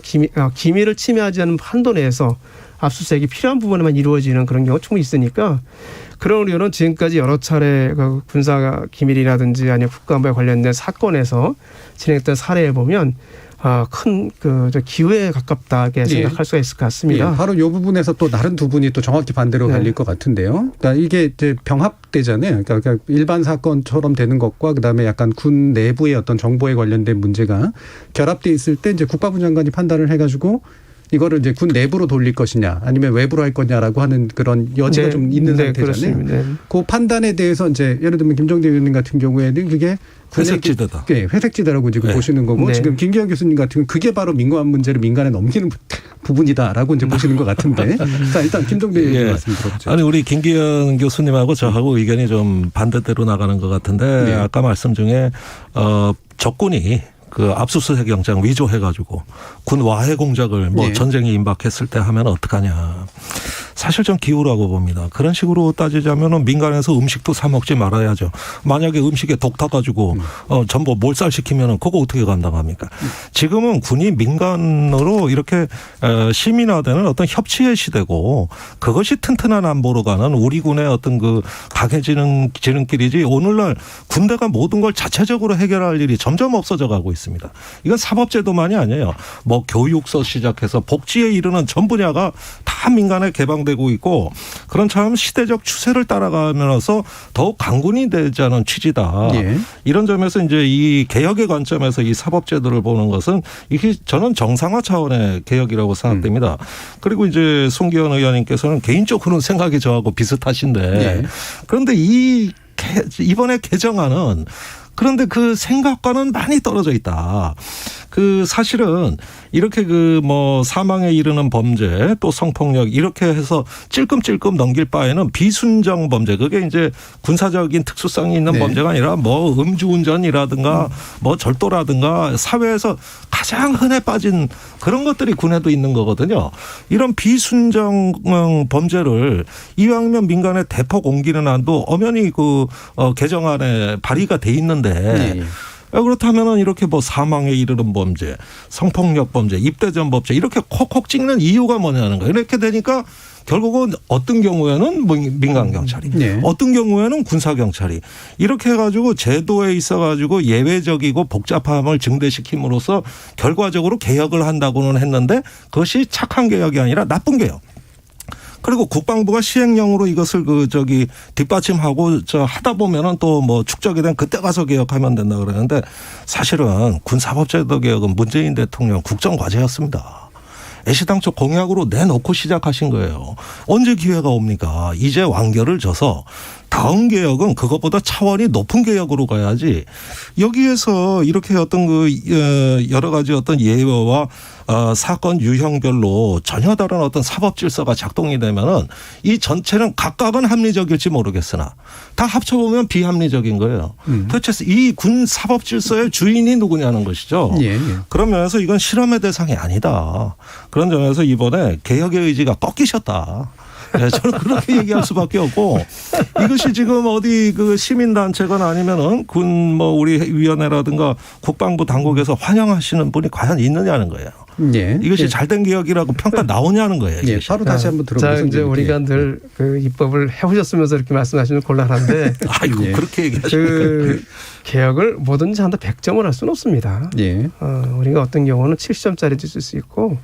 기밀을 침해하지 않는 한도 내에서 압수수색이 필요한 부분에만 이루어지는 그런 경우가 충분히 있으니까, 그런 우려는 지금까지 여러 차례 그 군사 기밀이라든지 아니면 국가안보에 관련된 사건에서 진행했던 사례에 보면 큰 기회에 가깝다게 생각할 수가 있을 것 같습니다. 바로 이 부분에서 또 다른 두 분이 또 정확히 반대로 갈릴 것 같은데요. 그러니까 이게 이제 병합되잖아요. 그러니까 일반 사건처럼 되는 것과 그다음에 약간 군 내부의 어떤 정보에 관련된 문제가 결합돼 있을 때 이제 국방부 장관이 판단을 해가지고 이거를 이제 군 내부로 돌릴 것이냐 아니면 외부로 할 거냐라고 하는 그런 여지가 좀 있는 상태잖아요. 그 판단에 대해서 이제 예를 들면 김종대 의원님 같은 경우에는 그게 회색지대다. 네, 회색지대라고 지금 보시는 거고 지금 김기현 교수님 같은 경우는 그게 바로 민감한 문제를 민간에 넘기는 부분이다라고 이제 보시는 것 같은데. 자, 일단 김종대 의원님 말씀 들어보죠. 아니 우리 김기현 교수님하고 저하고 의견이 좀 반대대로 나가는 것 같은데 아까 말씀 중에 적군이 그 압수수색 영장 위조해가지고 군 와해 공작을 뭐 전쟁이 임박했을 때 하면 어떡하냐. 사실 좀 기우라고 봅니다. 그런 식으로 따지자면은 민간에서 음식도 사 먹지 말아야죠. 만약에 음식에 독 타가지고 전부 몰살시키면은 그거 어떻게 감당합니까? 지금은 군이 민간으로 이렇게 시민화되는 어떤 협치의 시대고 그것이 튼튼한 안보로 가는 우리 군의 어떤 그 강해지는 지름길이지 오늘날 군대가 모든 걸 자체적으로 해결할 일이 점점 없어져 가고 있습니다. 이건 사법제도만이 아니에요. 뭐 교육서 시작해서 복지에 이르는 전 분야가 다 민간에 개방되고 있고 그런 참 시대적 추세를 따라가면서 더욱 강군이 되자는 취지다. 이런 점에서 이제 이 개혁의 관점에서 이 사법제도를 보는 것은 이게 저는 정상화 차원의 개혁이라고 생각됩니다. 그리고 이제 송기현 의원님께서는 개인적으로는 생각이 저하고 비슷하신데 그런데 이번에 개정안은 그런데 그 생각과는 많이 떨어져 있다. 그 사실은 이렇게 그 뭐 사망에 이르는 범죄 또 성폭력 이렇게 해서 찔끔찔끔 넘길 바에는 비순정 범죄 그게 이제 군사적인 특수성이 있는 범죄가 아니라 뭐 음주운전이라든가 뭐 절도라든가 사회에서 가장 흔해 빠진 그런 것들이 군에도 있는 거거든요. 이런 비순정 범죄를 이왕이면 민간에 대폭 옮기는 한도 엄연히 그 개정안에 발의가 돼 있는데 그렇다면은 이렇게 뭐 사망에 이르는 범죄, 성폭력 범죄, 입대전 범죄 이렇게 콕콕 찍는 이유가 뭐냐는 거예요. 이렇게 되니까 결국은 어떤 경우에는 민간 경찰이, 어떤 경우에는 군사 경찰이 이렇게 해가지고 제도에 있어가지고 예외적이고 복잡함을 증대시킴으로써 결과적으로 개혁을 한다고는 했는데 그것이 착한 개혁이 아니라 나쁜 개혁. 그리고 국방부가 시행령으로 이것을 뒷받침하고 하다 보면은 또 뭐 축적이 된 그때 가서 개혁하면 된다 그러는데 사실은 군사법제도 개혁은 문재인 대통령 국정과제였습니다. 애시당초 공약으로 내놓고 시작하신 거예요. 언제 기회가 옵니까? 이제 완결을 져서 다음 개혁은 그것보다 차원이 높은 개혁으로 가야지 여기에서 이렇게 어떤 여러 가지 어떤 예외와 사건 유형별로 전혀 다른 어떤 사법 질서가 작동이 되면은 이 전체는 각각은 합리적일지 모르겠으나 다 합쳐보면 비합리적인 거예요. 도대체 이 군 사법 질서의 주인이 누구냐는 것이죠. 그런 면에서 이건 실험의 대상이 아니다. 그런 점에서 이번에 개혁의 의지가 꺾이셨다. 저는 그렇게 얘기할 수밖에 없고 이것이 지금 어디 그 시민단체건 아니면은 군 뭐 우리 위원회라든가 국방부 당국에서 환영하시는 분이 과연 있느냐는 거예요. 이것이 잘된 개혁이라고 평가 나오냐는 거예요. 바로 다시 한번 들어보겠습니다. 자, 이제 우리가 늘 그 입법을 해오셨으면서 이렇게 말씀하시면 곤란한데. 아이고 그렇게 얘기하시니까. 그 개혁을 뭐든지 한다 100점을 할 수는 없습니다. 우리가 어떤 경우는 70점짜리도 있을 수 있고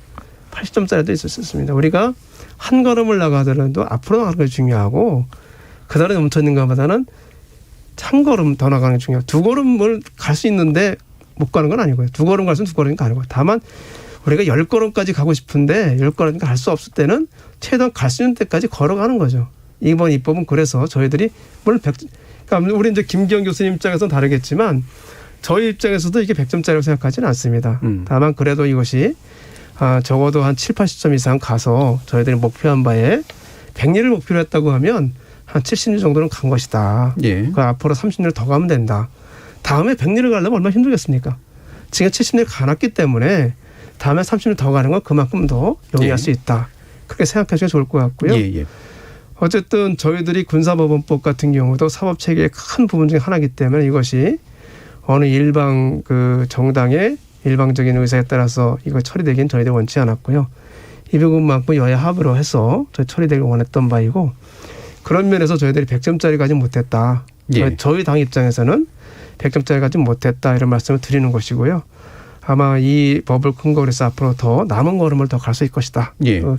80점짜리도 있을 수 있습니다. 우리가 한 걸음을 나가더라도 앞으로 나가는 것이 중요하고 그다음에 멈춰있는 것보다는 한 걸음 더 나가는 게 중요하고 두 걸음을 갈 수 있는데 못 가는 건 아니고요. 두 걸음 갈 수는 두 걸음이 가는 거예요. 다만 우리가 10걸음까지 가고 싶은데 10걸음 갈 수 없을 때는 최대한 갈 수 있는 데까지 걸어가는 거죠. 이번 입법은 그래서 저희들이 물론 그러니까 우리 이제 김기현 교수님 입장에서는 다르겠지만 저희 입장에서도 이게 100점짜리라고 생각하지는 않습니다. 다만 그래도 이것이 적어도 한 7, 80점 이상 가서 저희들이 목표한 바에 100리를 목표로 했다고 하면 한 70리 정도는 간 것이다. 그 앞으로 30리를 더 가면 된다. 다음에 100리를 가려면 얼마나 힘들겠습니까? 지금 70리를 가놨기 때문에 다음에 30리 더 가는 건 그만큼 더 용이할 수 있다. 그렇게 생각하시면 좋을 것 같고요. 어쨌든 저희들이 군사법원법 같은 경우도 사법체계의 큰 부분 중에 하나이기 때문에 이것이 어느 일방 그 정당의 일방적인 의사에 따라서 이거 처리되기는 저희들이 원치 않았고요. 이 부분만큼 여야 합의로 해서 저희 처리되길 원했던 바이고 그런 면에서 저희들이 100점짜리 가지 못했다. 저희 당 입장에서는 100점짜리 가지 못했다 이런 말씀을 드리는 것이고요. 아마 이 법을 근거로 해서 앞으로 더 남은 걸음을 더 갈 수 있을 것이다.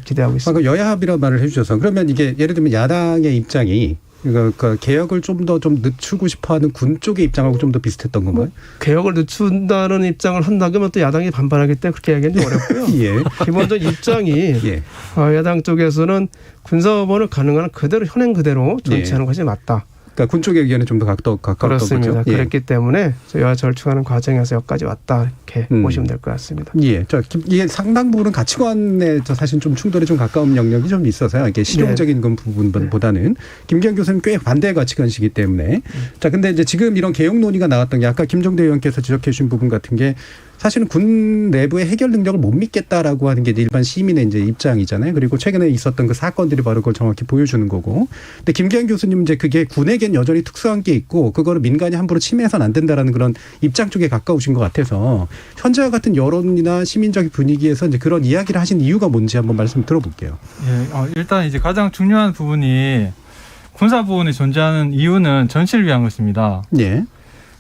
기대하고 있습니다. 여야 합의라는 말을 해주셔서 그러면 이게 예를 들면 야당의 입장이 그러니까 개혁을 좀 더 늦추고 싶어하는 군 쪽의 입장하고 좀 더 비슷했던 건가요? 개혁을 늦춘다는 입장을 한다면 또 야당이 반발하기 때문에 그렇게 하기는 좀 어렵고요. 기본적인 입장이 야당 쪽에서는 군사법원을 가능한 그대로 현행 그대로 존치하는 것이 맞다. 그러니까 군 쪽의 의견에 좀 더 가까웠던 그렇습니다. 거죠. 그랬기 때문에 여야 절충하는 과정에서 여기까지 왔다 이렇게 보시면 될 것 같습니다. 이게 상당 부분은 가치관에 사실 좀 충돌에 좀 가까운 영역이 좀 있어서요. 이게 실용적인 부분보다는 김기현 교수님 꽤 반대의 가치관이시기 때문에 근데 이제 지금 이런 개혁 논의가 나왔던 게 아까 김종대 의원께서 지적해 주신 부분 같은 게 사실은 군 내부의 해결 능력을 못 믿겠다라고 하는 게 일반 시민의 이제 입장이잖아요. 그리고 최근에 있었던 그 사건들이 바로 그걸 정확히 보여주는 거고. 근데 김기현 교수님은 이제 그게 군에겐 여전히 특수한 게 있고 그거를 민간이 함부로 침해해서는 안 된다라는 그런 입장 쪽에 가까우신 것 같아서 현재와 같은 여론이나 시민적 분위기에서 이제 그런 이야기를 하신 이유가 뭔지 한번 말씀 들어볼게요. 일단 이제 가장 중요한 부분이 군사법원이 존재하는 이유는 전시를 위한 것입니다.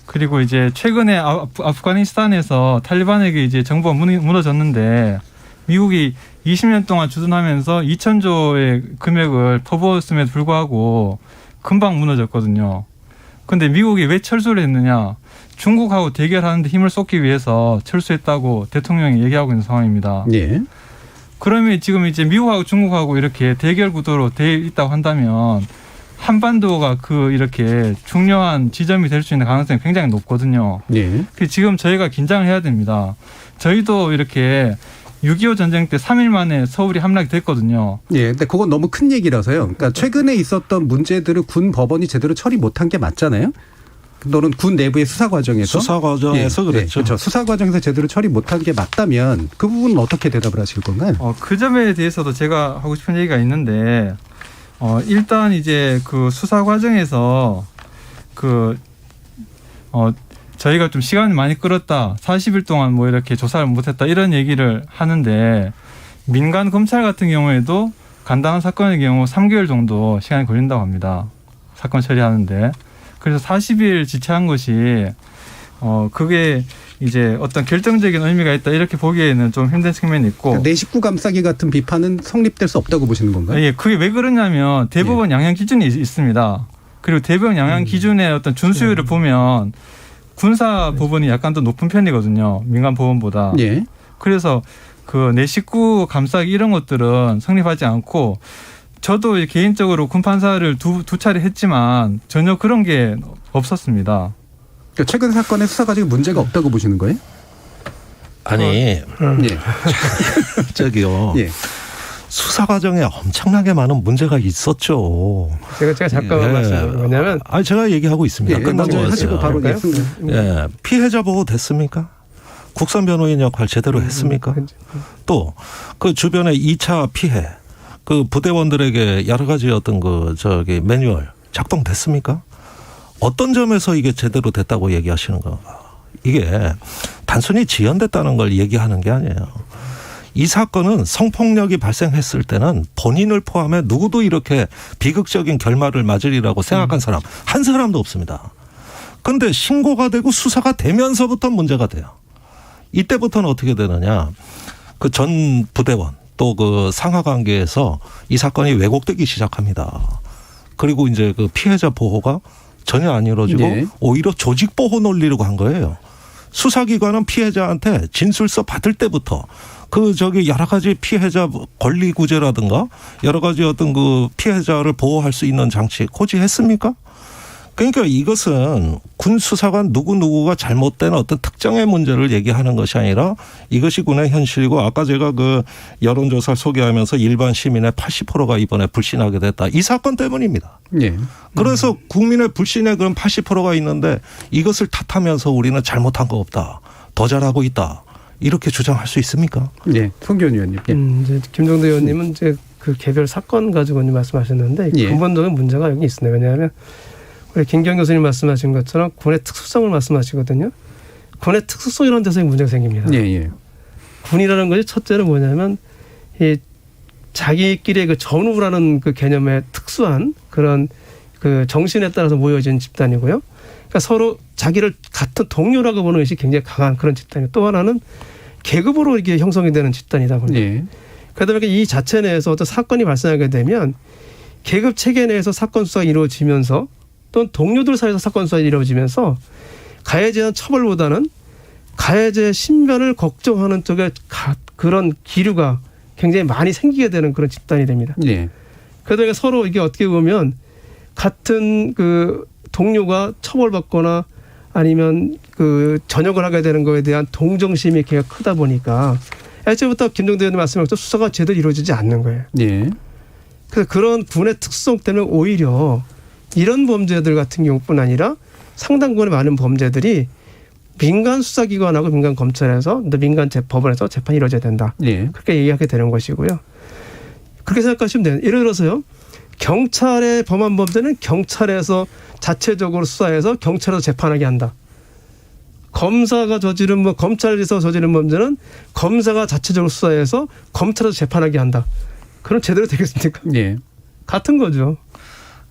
그리고 이제 최근에 아프가니스탄에서 탈리반에게 이제 정부가 무너졌는데 미국이 20년 동안 주둔하면서 2,000조의 금액을 퍼부었음에도 불구하고 금방 무너졌거든요. 근데 미국이 왜 철수를 했느냐? 중국하고 대결하는데 힘을 쏟기 위해서 철수했다고 대통령이 얘기하고 있는 상황입니다. 그러면 지금 이제 미국하고 중국하고 이렇게 대결 구도로 돼 있다고 한다면 한반도가 이렇게 중요한 지점이 될 수 있는 가능성이 굉장히 높거든요. 지금 저희가 긴장을 해야 됩니다. 저희도 이렇게 6.25 전쟁 때 3일 만에 서울이 함락이 됐거든요. 근데 그건 너무 큰 얘기라서요. 그러니까 최근에 있었던 문제들을 군 법원이 제대로 처리 못한 게 맞잖아요. 너는 군 내부의 수사 과정에서 그렇죠. 수사 과정에서 제대로 처리 못한 게 맞다면 그 부분은 어떻게 대답을 하실 건가요? 그 점에 대해서도 제가 하고 싶은 얘기가 있는데 일단 이제 그 수사 과정에서 저희가 좀 시간이 많이 끌었다. 40일 동안 뭐 이렇게 조사를 못했다. 이런 얘기를 하는데 민간 검찰 같은 경우에도 간단한 사건의 경우 3개월 정도 시간이 걸린다고 합니다. 사건 처리하는데. 그래서 40일 지체한 것이 그게 이제 어떤 결정적인 의미가 있다 이렇게 보기에는 좀 힘든 측면이 있고 내 식구 감싸기 같은 비판은 성립될 수 없다고 보시는 건가요? 그게 왜 그러냐면 대법원 양형 기준이 있습니다. 그리고 대법원 양형 기준의 어떤 준수율을 보면 군사 법원이 약간 더 높은 편이거든요. 민간 법원보다. 그래서 내 식구 감싸기 이런 것들은 성립하지 않고 저도 개인적으로 군 판사를 두 차례 했지만 전혀 그런 게 없었습니다. 그러니까 최근 사건의 수사 과정에 문제가 없다고 보시는 거예요? 아니, 저기요. 수사 과정에 엄청나게 많은 문제가 있었죠. 제가 잠깐 말씀드리면 왜냐면 제가 얘기하고 있습니다. 먼저 하시고 바로 피해자 보호 됐습니까? 국선 변호인 역할 제대로 했습니까? 또 그 주변에 2차 피해 그 부대원들에게 여러 가지 어떤 매뉴얼 작동됐습니까? 어떤 점에서 이게 제대로 됐다고 얘기하시는 건가? 이게 단순히 지연됐다는 걸 얘기하는 게 아니에요. 이 사건은 성폭력이 발생했을 때는 본인을 포함해 누구도 이렇게 비극적인 결말을 맞으리라고 생각한 사람 한 사람도 없습니다. 그런데 신고가 되고 수사가 되면서부터 문제가 돼요. 이때부터는 어떻게 되느냐? 그 전 부대원 또 그 상하 관계에서 이 사건이 왜곡되기 시작합니다. 그리고 이제 그 피해자 보호가 전혀 안 이루어지고 오히려 조직 보호 논리로 간 거예요. 수사기관은 피해자한테 진술서 받을 때부터 여러 가지 피해자 권리구제라든가 여러 가지 어떤 그 피해자를 보호할 수 있는 장치 고지했습니까? 그러니까 이것은 군 수사관 누구누구가 잘못된 어떤 특정의 문제를 얘기하는 것이 아니라 이것이 군의 현실이고 아까 제가 그 여론조사를 소개하면서 일반 시민의 80%가 이번에 불신하게 됐다. 이 사건 때문입니다. 예. 그래서 국민의 불신에 그런 80%가 있는데 이것을 탓하면서 우리는 잘못한 거 없다. 더 잘하고 있다. 이렇게 주장할 수 있습니까? 예. 송기현 의원님. 예. 이제 김종대 의원님은 이제 그 개별 사건 가지고 말씀하셨는데 예. 근본적인 문제가 여기 있습니다. 왜냐하면 우리 김경 교수님 말씀하신 것처럼 군의 특수성을 말씀하시거든요. 군의 특수성이라는 데서 문제가 생깁니다. 예, 예. 군이라는 것이 첫째는 뭐냐면 이 자기끼리의 그 전우라는 그 개념의 특수한 그런 그 정신에 따라서 모여진 집단이고요. 그러니까 서로 자기를 같은 동료라고 보는 것이 굉장히 강한 그런 집단이고 또 하나는 계급으로 이게 형성이 되는 집단이다 보니까. 예. 그러다 보니까 이 자체 내에서 어떤 사건이 발생하게 되면 계급 체계 내에서 사건 수사가 이루어지면서 또는 동료들 사이에서 사건 수사가 이루어지면서 가해자에 대한 처벌보다는 가해자의 신변을 걱정하는 쪽에 그런 기류가 굉장히 많이 생기게 되는 그런 집단이 됩니다. 예. 그러다 서로 이게 어떻게 보면 같은 그 동료가 처벌받거나 아니면 그 전역을 하게 되는 거에 대한 동정심이 굉장히 크다 보니까 애초부터 김종대 의원님 말씀하신 것처럼 수사가 제대로 이루어지지 않는 거예요. 예. 그래서 그런 군의 특성 때문에 오히려 이런 범죄들 같은 경우뿐 아니라 상당권의 많은 범죄들이 민간 수사기관하고 민간 검찰에서 민간 법원에서 재판이 이루어져야 된다. 예. 그렇게 얘기하게 되는 것이고요. 그렇게 생각하시면 돼요. 예를 들어서요. 경찰의 범한 범죄는 경찰에서 자체적으로 수사해서 경찰에서 재판하게 한다. 검사가 저지른 검찰에서 저지른 범죄는 검사가 자체적으로 수사해서 검찰에서 재판하게 한다. 그럼 제대로 되겠습니까? 예. 같은 거죠.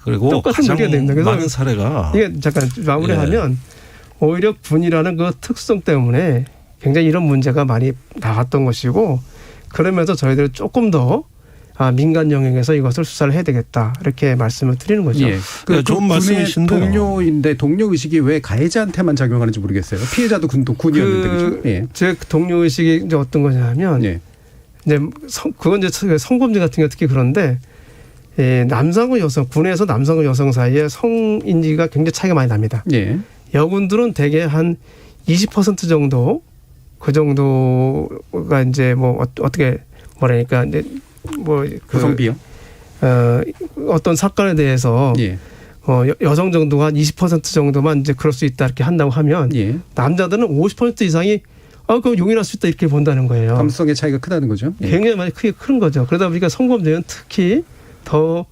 그리고 똑같은 가장 문제가 됩니다. 그래서 많은 사례가 이게 잠깐 마무리하면 오히려 군이라는 그 특성 때문에 굉장히 이런 문제가 많이 나왔던 것이고 그러면서 저희들이 조금 더 민간 영역에서 이것을 수사를 해야 되겠다 이렇게 말씀을 드리는 거죠. 예. 좋은 말씀이신데요. 동료인데 동료 의식이 왜 가해자한테만 작용하는지 모르겠어요. 피해자도 군이었는데 그렇죠. 예. 제 동료 의식이 이제 어떤 거냐면 이제 그건 이제 성범죄 같은 게 특히 그런데 남성과 여성 군에서 남성과 여성 사이에 성인지가 굉장히 차이가 많이 납니다. 예. 여군들은 대개 한 20% 정도 그 정도가 이제 어떻게 뭐라니까 이제 구성비요? 어떤 사건에 대해서 예. 여성 정도가 한 20% 정도만 이제 그럴 수 있다 이렇게 한다고 하면 남자들은 50% 이상이 그 용인할 수 있다 이렇게 본다는 거예요. 감수성의 차이가 크다는 거죠. 예. 굉장히 많이 크게 큰 거죠. 그러다 보니까 성범죄는 특히 더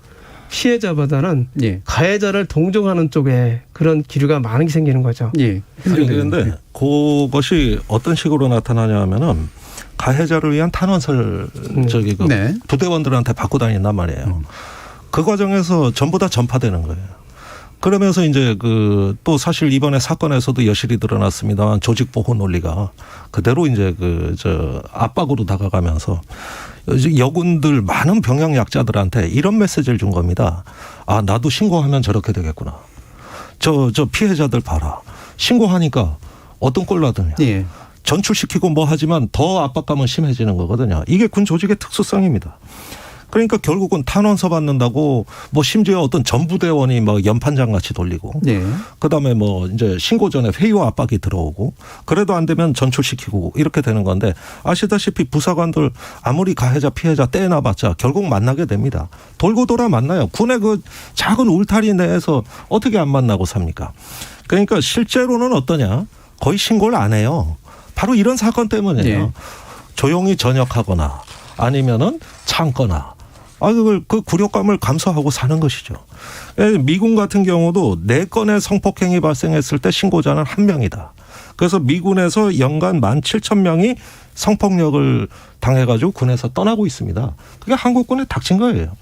피해자보다는 가해자를 동정하는 쪽에 그런 기류가 많이 생기는 거죠. 예. 그런데 그것이 어떤 식으로 나타나냐 하면은 가해자를 위한 탄원서를 부대원들한테 받고 다닌단 말이에요. 그 과정에서 전부 다 전파되는 거예요. 그러면서 이제 또 사실 이번에 사건에서도 여실히 드러났습니다만 조직 보호 논리가 그대로 이제 압박으로 다가가면서 여군들 많은 병영 약자들한테 이런 메시지를 준 겁니다. 나도 신고하면 저렇게 되겠구나. 저 피해자들 봐라. 신고하니까 어떤 꼴 나더냐. 예. 전출시키고 하지만 더 압박감은 심해지는 거거든요. 이게 군 조직의 특수성입니다. 그러니까 결국은 탄원서 받는다고 심지어 어떤 전부대원이 연판장 같이 돌리고 그다음에 이제 신고 전에 회유와 압박이 들어오고 그래도 안 되면 전출시키고 이렇게 되는 건데 아시다시피 부사관들 아무리 가해자 피해자 떼어놔봤자 결국 만나게 됩니다. 돌고 돌아 만나요. 군의 그 작은 울타리 내에서 어떻게 안 만나고 삽니까? 그러니까 실제로는 어떠냐? 거의 신고를 안 해요. 바로 이런 사건 때문에요. 조용히 전역하거나 아니면은 참거나 그걸 그 굴욕감을 감수하고 사는 것이죠. 미군 같은 경우도 4건의 성폭행이 발생했을 때 신고자는 1명이다. 그래서 미군에서 연간 17,000명이 성폭력을 당해가지고 군에서 떠나고 있습니다. 그게 한국군에 닥친 거예요.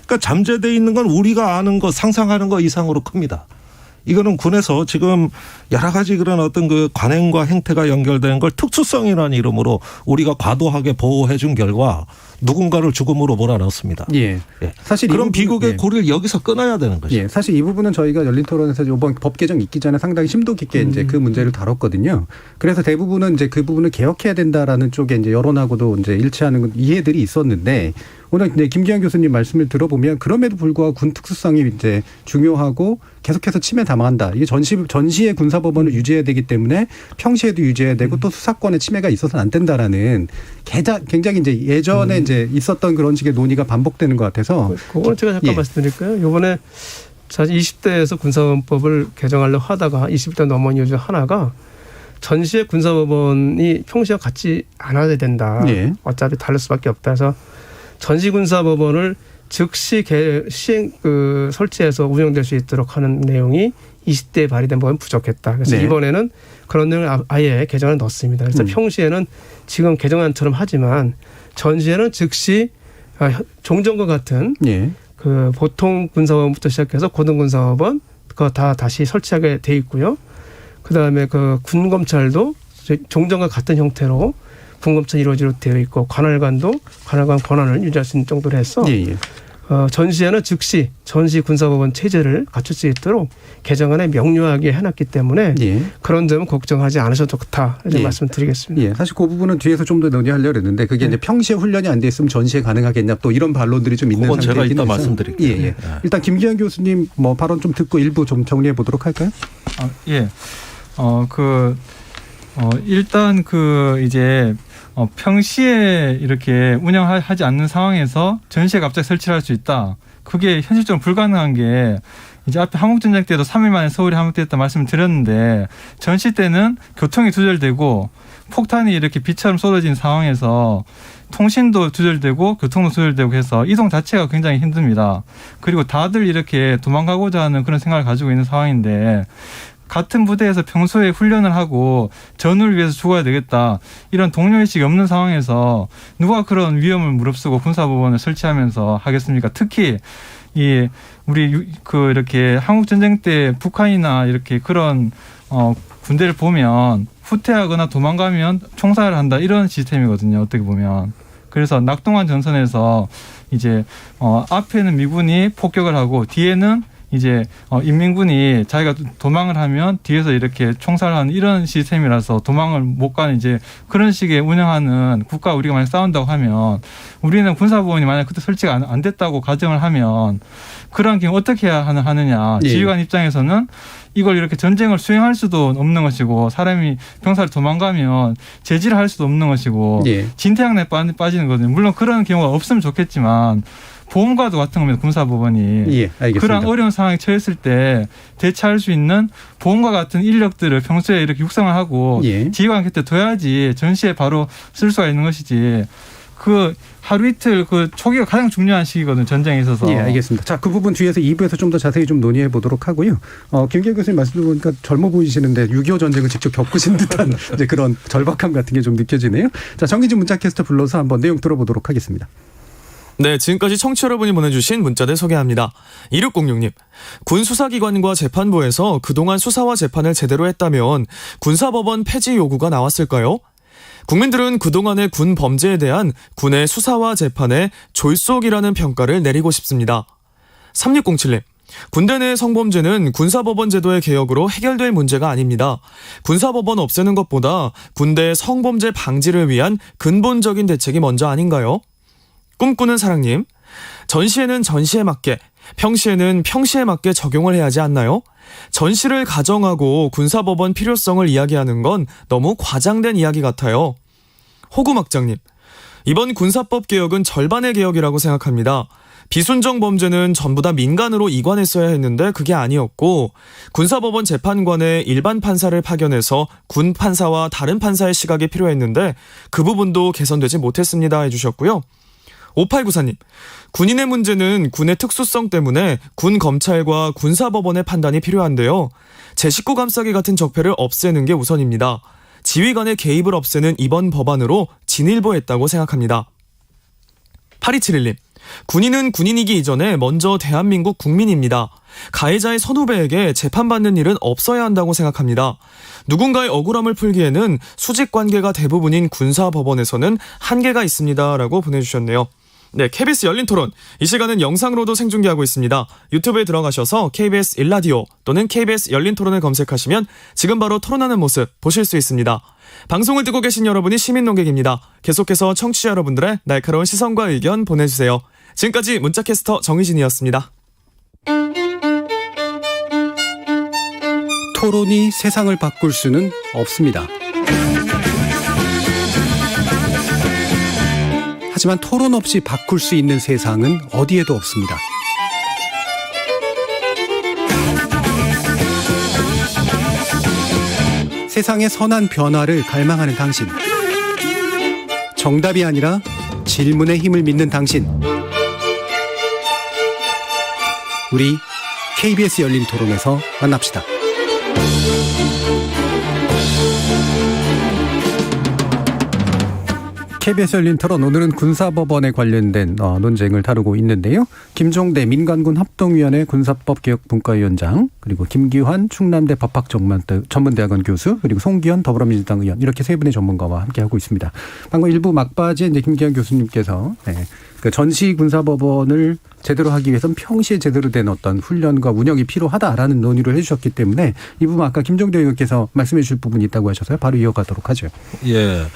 그러니까 잠재되어 있는 건 우리가 아는 것, 상상하는 것 이상으로 큽니다. 이거는 군에서 지금 여러 가지 그런 어떤 그 관행과 행태가 연결된 걸 특수성이라는 이름으로 우리가 과도하게 보호해 준 결과 누군가를 죽음으로 몰아넣습니다. 예. 예. 사실 그럼 비극의 고리를 여기서 끊어야 되는 거죠. 예. 사실 이 부분은 저희가 열린 토론에서 이번 법 개정 있기 전에 상당히 심도 깊게 이제 그 문제를 다뤘거든요. 그래서 대부분은 이제 그 부분을 개혁해야 된다라는 쪽에 이제 여론하고도 이제 일치하는 이해들이 있었는데 오늘 이제 김기현 교수님 말씀을 들어보면 그럼에도 불구하고 군 특수성이 이제 중요하고 계속해서 침해 당한다. 이게 전시의 군사법원을 유지해야 되기 때문에 평시에도 유지해야 되고 또 수사권의 침해가 있어서는 안 된다라는 굉장히 이제 예전에 이제 있었던 그런 식의 논의가 반복되는 것 같아서. 그걸 제가 잠깐 말씀드릴까요? 이번에 사실 20대에서 군사법을 개정하려고 하다가 20대 넘어온 이유 중 하나가 전시의 군사법원이 평시와 같지 않아야 된다. 예. 어차피 다를 수밖에 없다 해서 전시군사법원을 즉시 설치해서 운영될 수 있도록 하는 내용이 20대에 발의된 법은 부족했다. 그래서 네. 이번에는 그런 내용을 아예 개정을 넣었습니다. 그래서 평시에는 지금 개정안처럼 하지만 전시에는 즉시 종전과 같은 그 보통 군사법원부터 시작해서 고등군사법원 그거 다 다시 설치하게 돼 있고요. 그다음에 그 군검찰도 종전과 같은 형태로 군검찰 이루어지도록 되어 있고 관할관 권한을 유지할 수 있는 정도로 해서 전시에는 즉시 전시군사법원 체제를 갖출 수 있도록 개정안에 명료하게 해놨기 때문에 그런 점은 걱정하지 않으셔도 좋다 이런 말씀드리겠습니다. 예, 사실 그 부분은 뒤에서 좀 더 논의하려고 했는데 그게 이제 평시에 훈련이 안 돼 있으면 전시에 가능하겠냐 또 이런 반론들이 좀 있는 상태이긴 제가 이따 해서. 말씀드릴게요. 예. 일단 김기현 교수님 뭐 발언 좀 듣고 일부 좀 정리해 보도록 할까요? 일단 이제 평시에 이렇게 운영하지 않는 상황에서 전시에 갑자기 설치를 할 수 있다. 그게 현실적으로 불가능한 게 이제 앞에 한국전쟁 때도 3일 만에 서울이 함락됐다 말씀을 드렸는데 전시 때는 교통이 두절되고 폭탄이 이렇게 비처럼 쏟아진 상황에서 통신도 두절되고 교통도 두절되고 해서 이동 자체가 굉장히 힘듭니다. 그리고 다들 이렇게 도망가고자 하는 그런 생각을 가지고 있는 상황인데 같은 부대에서 평소에 훈련을 하고 전우를 위해서 죽어야 되겠다. 이런 동료의식이 없는 상황에서 누가 그런 위험을 무릅쓰고 군사법원을 설치하면서 하겠습니까? 특히 우리 이렇게 한국전쟁 때 북한이나 이렇게 그런 군대를 보면 후퇴하거나 도망가면 총살을 한다. 이런 시스템이거든요. 어떻게 보면. 그래서 낙동강 전선에서 이제 앞에는 미군이 폭격을 하고 뒤에는 이제 인민군이 자기가 도망을 하면 뒤에서 이렇게 총살하는 이런 시스템이라서 도망을 못 가는 이제 그런 식의 운영하는 국가 우리가 만약 싸운다고 하면 우리는 군사법원이 만약 그때 설치가 안 됐다고 가정을 하면 그런 경우 어떻게 해야 하느냐. 지휘관 입장에서는 이걸 이렇게 전쟁을 수행할 수도 없는 것이고 사람이 병사를 도망가면 제지를 할 수도 없는 것이고 진퇴양난에 빠지는 거거든요. 물론 그런 경우가 없으면 좋겠지만 보험과도 같은 겁니다. 군사법원이. 그런 어려운 상황에 처했을 때 대처할 수 있는 보험과 같은 인력들을 평소에 이렇게 육성을 하고 지휘관 곁에 둬야지 전시에 바로 쓸 수가 있는 것이지. 그 하루 이틀 초기가 가장 중요한 시기거든요. 전쟁에 있어서. 예, 알겠습니다. 자, 그 부분 뒤에서 2부에서 좀 더 자세히 좀 논의해 보도록 하고요. 김기현 교수님 말씀 들어보니까 젊어 보이시는데 6.25 전쟁을 직접 겪으신 듯한 이제 그런 절박함 같은 게 좀 느껴지네요. 자, 정기진 문자캐스터 불러서 한번 내용 들어보도록 하겠습니다. 네, 지금까지 청취자 여러분이 보내주신 문자들 소개합니다. 2606님, 군 수사기관과 재판부에서 그동안 수사와 재판을 제대로 했다면 군사법원 폐지 요구가 나왔을까요? 국민들은 그동안의 군 범죄에 대한 군의 수사와 재판에 졸속이라는 평가를 내리고 싶습니다. 3607님, 군대 내 성범죄는 군사법원 제도의 개혁으로 해결될 문제가 아닙니다. 군사법원 없애는 것보다 군대 성범죄 방지를 위한 근본적인 대책이 먼저 아닌가요? 꿈꾸는 사랑님, 전시에는 전시에 맞게, 평시에는 평시에 맞게 적용을 해야 하지 않나요? 전시를 가정하고 군사법원 필요성을 이야기하는 건 너무 과장된 이야기 같아요. 호구막장님, 이번 군사법 개혁은 절반의 개혁이라고 생각합니다. 비순정 범죄는 전부 다 민간으로 이관했어야 했는데 그게 아니었고 군사법원 재판관에 일반 판사를 파견해서 군 판사와 다른 판사의 시각이 필요했는데 그 부분도 개선되지 못했습니다 해주셨고요. 5894님, 군인의 문제는 군의 특수성 때문에 군 검찰과 군사법원의 판단이 필요한데요. 제 식구 감싸기 같은 적폐를 없애는 게 우선입니다. 지휘관의 개입을 없애는 이번 법안으로 진일보했다고 생각합니다. 8271님, 군인은 군인이기 이전에 먼저 대한민국 국민입니다. 가해자의 선후배에게 재판받는 일은 없어야 한다고 생각합니다. 누군가의 억울함을 풀기에는 수직 관계가 대부분인 군사법원에서는 한계가 있습니다라고 보내주셨네요. 네, KBS 열린 토론. 이 시간은 영상으로도 생중계하고 있습니다. 유튜브에 들어가셔서 KBS 일라디오 또는 KBS 열린 토론을 검색하시면 지금 바로 토론하는 모습 보실 수 있습니다. 방송을 듣고 계신 여러분이 시민 논객입니다. 계속해서 청취자 여러분들의 날카로운 시선과 의견 보내주세요. 지금까지 문자캐스터 정희진이었습니다. 토론이 세상을 바꿀 수는 없습니다. 하지만 토론 없이 바꿀 수 있는 세상은 어디에도 없습니다. 세상의 선한 변화를 갈망하는 당신. 정답이 아니라 질문의 힘을 믿는 당신. 우리 KBS 열린 토론에서 만납시다. KBS 열린 토론, 오늘은 군사법원에 관련된 논쟁을 다루고 있는데요. 김종대 민간군 합동위원회 군사법개혁분과위원장, 그리고 김기환 충남대 법학전문대학원 교수, 그리고 송기현 더불어민주당 의원, 이렇게 세 분의 전문가와 함께하고 있습니다. 방금 일부 막바지에 이제 김기환 교수님께서 그 전시 군사법원을 제대로 하기 위해서는 평시에 제대로 된 어떤 훈련과 운영이 필요하다라는 논의를 해주셨기 때문에 이 부분 아까 김종대 의원께서 말씀해 주실 부분이 있다고 하셔서요. 바로 이어가도록 하죠. 예.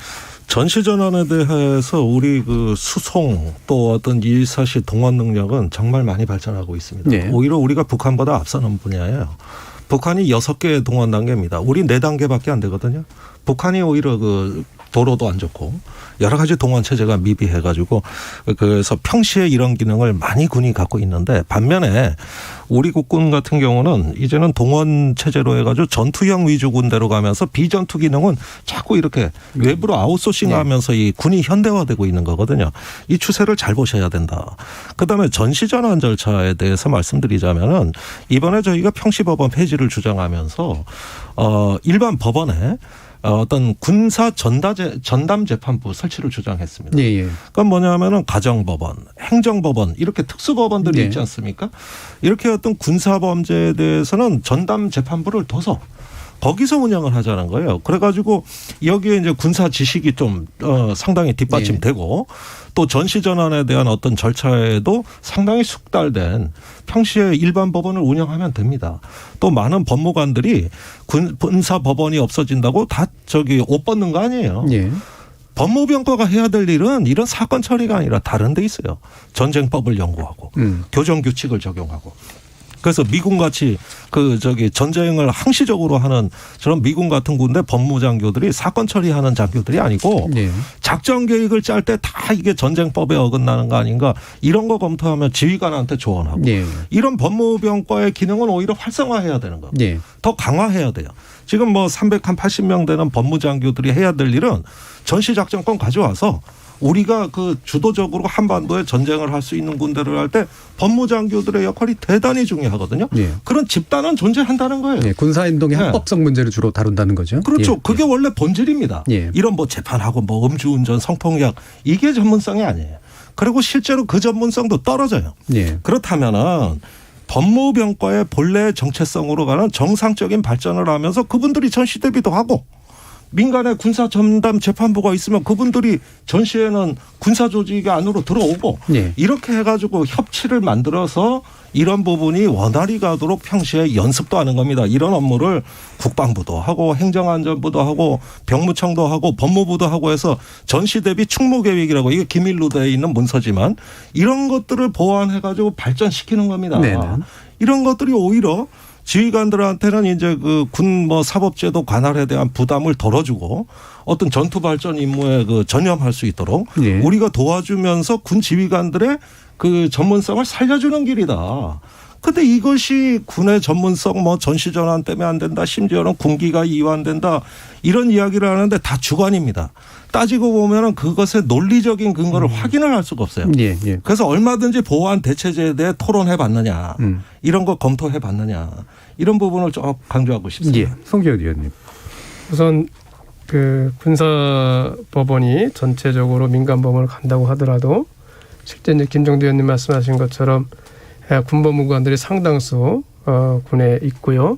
전시전환에 대해서 우리 그 수송 또 어떤 일사시 동원 능력은 정말 많이 발전하고 있습니다. 네. 오히려 우리가 북한보다 앞서는 분야예요. 북한이 6개의 동원 단계입니다. 우리 4단계밖에 안 되거든요. 북한이 오히려 그 도로도 안 좋고 여러 가지 동원 체제가 미비해가지고 그래서 평시에 이런 기능을 많이 군이 갖고 있는데, 반면에 우리 국군 같은 경우는 이제는 동원 체제로 해가지고 전투형 위주 군대로 가면서 비전투 기능은 자꾸 이렇게 외부로 아웃소싱하면서 이 군이 현대화되고 있는 거거든요. 이 추세를 잘 보셔야 된다. 그다음에 전시전환 절차에 대해서 말씀드리자면은 이번에 저희가 평시법원 폐지를 주장하면서 일반 법원에 어떤 군사 전담 재판부 설치를 주장했습니다. 예, 예. 그건 뭐냐면은 가정법원, 행정법원 이렇게 특수법원들이 네. 있지 않습니까? 이렇게 어떤 군사범죄에 대해서는 전담 재판부를 둬서 거기서 운영을 하자는 거예요. 그래가지고 여기에 이제 군사 지식이 좀 상당히 뒷받침되고 또 전시전환에 대한 어떤 절차에도 상당히 숙달된 평시에 일반 법원을 운영하면 됩니다. 또 많은 법무관들이 군사 법원이 없어진다고 다 저기 옷 벗는 거 아니에요. 예. 법무병과가 해야 될 일은 이런 사건 처리가 아니라 다른 데 있어요. 전쟁법을 연구하고 교정규칙을 적용하고. 그래서 미군같이 전쟁을 항시적으로 하는 저런 미군 같은 군대 법무장교들이 사건 처리하는 장교들이 아니고 작전 계획을 짤 때 다 이게 전쟁법에 어긋나는 거 아닌가, 이런 거 검토하면 지휘관한테 조언하고 이런 법무병과의 기능은 오히려 활성화해야 되는 거. 더 강화해야 돼요. 지금 뭐 380명 되는 법무장교들이 해야 될 일은 전시작전권 가져와서 우리가 그 주도적으로 한반도에 전쟁을 할 수 있는 군대를 할 때 법무장교들의 역할이 대단히 중요하거든요. 그런 집단은 존재한다는 거예요. 군사행동의 합법성 문제를 주로 다룬다는 거죠. 그렇죠. 그게 원래 본질입니다. 이런 뭐 재판하고 뭐 음주운전, 성폭력, 이게 전문성이 아니에요. 그리고 실제로 그 전문성도 떨어져요. 그렇다면은 법무병과의 본래 정체성으로 가는 정상적인 발전을 하면서 그분들이 전시 대비도 하고, 민간의 군사 전담 재판부가 있으면 그분들이 전시에는 군사 조직이 안으로 들어오고 이렇게 해가지고 협치를 만들어서 이런 부분이 원활히 가도록 평시에 연습도 하는 겁니다. 이런 업무를 국방부도 하고 행정안전부도 하고 병무청도 하고 법무부도 하고 해서 전시 대비 충무계획이라고, 이게 기밀로 되어 있는 문서지만 이런 것들을 보완해가지고 발전시키는 겁니다. 이런 것들이 오히려 지휘관들한테는 이제 그 군 뭐 사법제도 관할에 대한 부담을 덜어주고 어떤 전투 발전 임무에 그 전념할 수 있도록 우리가 도와주면서 군 지휘관들의 그 전문성을 살려주는 길이다. 근데 이것이 군의 전문성, 뭐 전시전환 때문에 안 된다, 심지어는 군기가 이완된다, 이런 이야기를 하는데 다 주관입니다. 따지고 보면은 그것의 논리적인 근거를 확인을 할 수가 없어요. 그래서 얼마든지 보완 대체제에 대해 토론해 봤느냐, 이런 거 검토해 봤느냐, 이런 부분을 좀 강조하고 싶습니다. 송기현 의원님. 우선 그 군사법원이 전체적으로 민간법원을 간다고 하더라도 실제 이제 김종대 의원님 말씀하신 것처럼 군법무관들이 상당수 군에 있고요.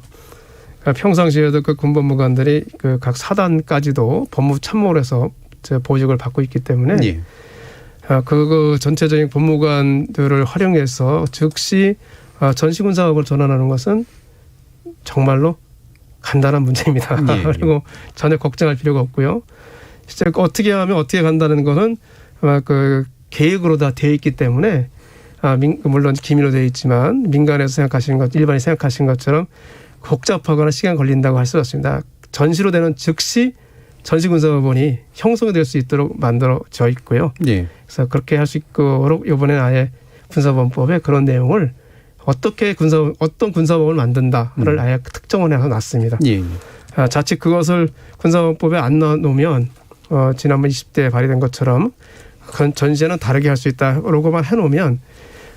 평상시에도 그 군법무관들이 그 각 사단까지도 법무참모를 해서 보직을 받고 있기 때문에 예. 그 전체적인 법무관들을 활용해서 즉시 전시군사업을 전환하는 것은 정말로 간단한 문제입니다. 예. 그리고 전혀 걱정할 필요가 없고요. 실제 어떻게 하면 어떻게 간다는 것은 그 계획으로 다 되어 있기 때문에 물론 기밀로 되어 있지만 민간에서 생각하시는 것, 일반이 생각하시는 것처럼 복잡하거나 시간 걸린다고 할 수 없습니다. 전시로 되는 즉시 전시군사법원이 형성될 수 있도록 만들어져 있고요. 예. 그래서 그렇게 할 수 있도록 이번에는 아예 군사법원법에 그런 내용을 어떤 군사법을 만든다를 아예 특정을 해서 놨습니다. 예. 자칫 그것을 군사법에 안 넣어놓으면 지난번 20대에 발의된 것처럼 전시에는 다르게 할 수 있다라고만 해놓으면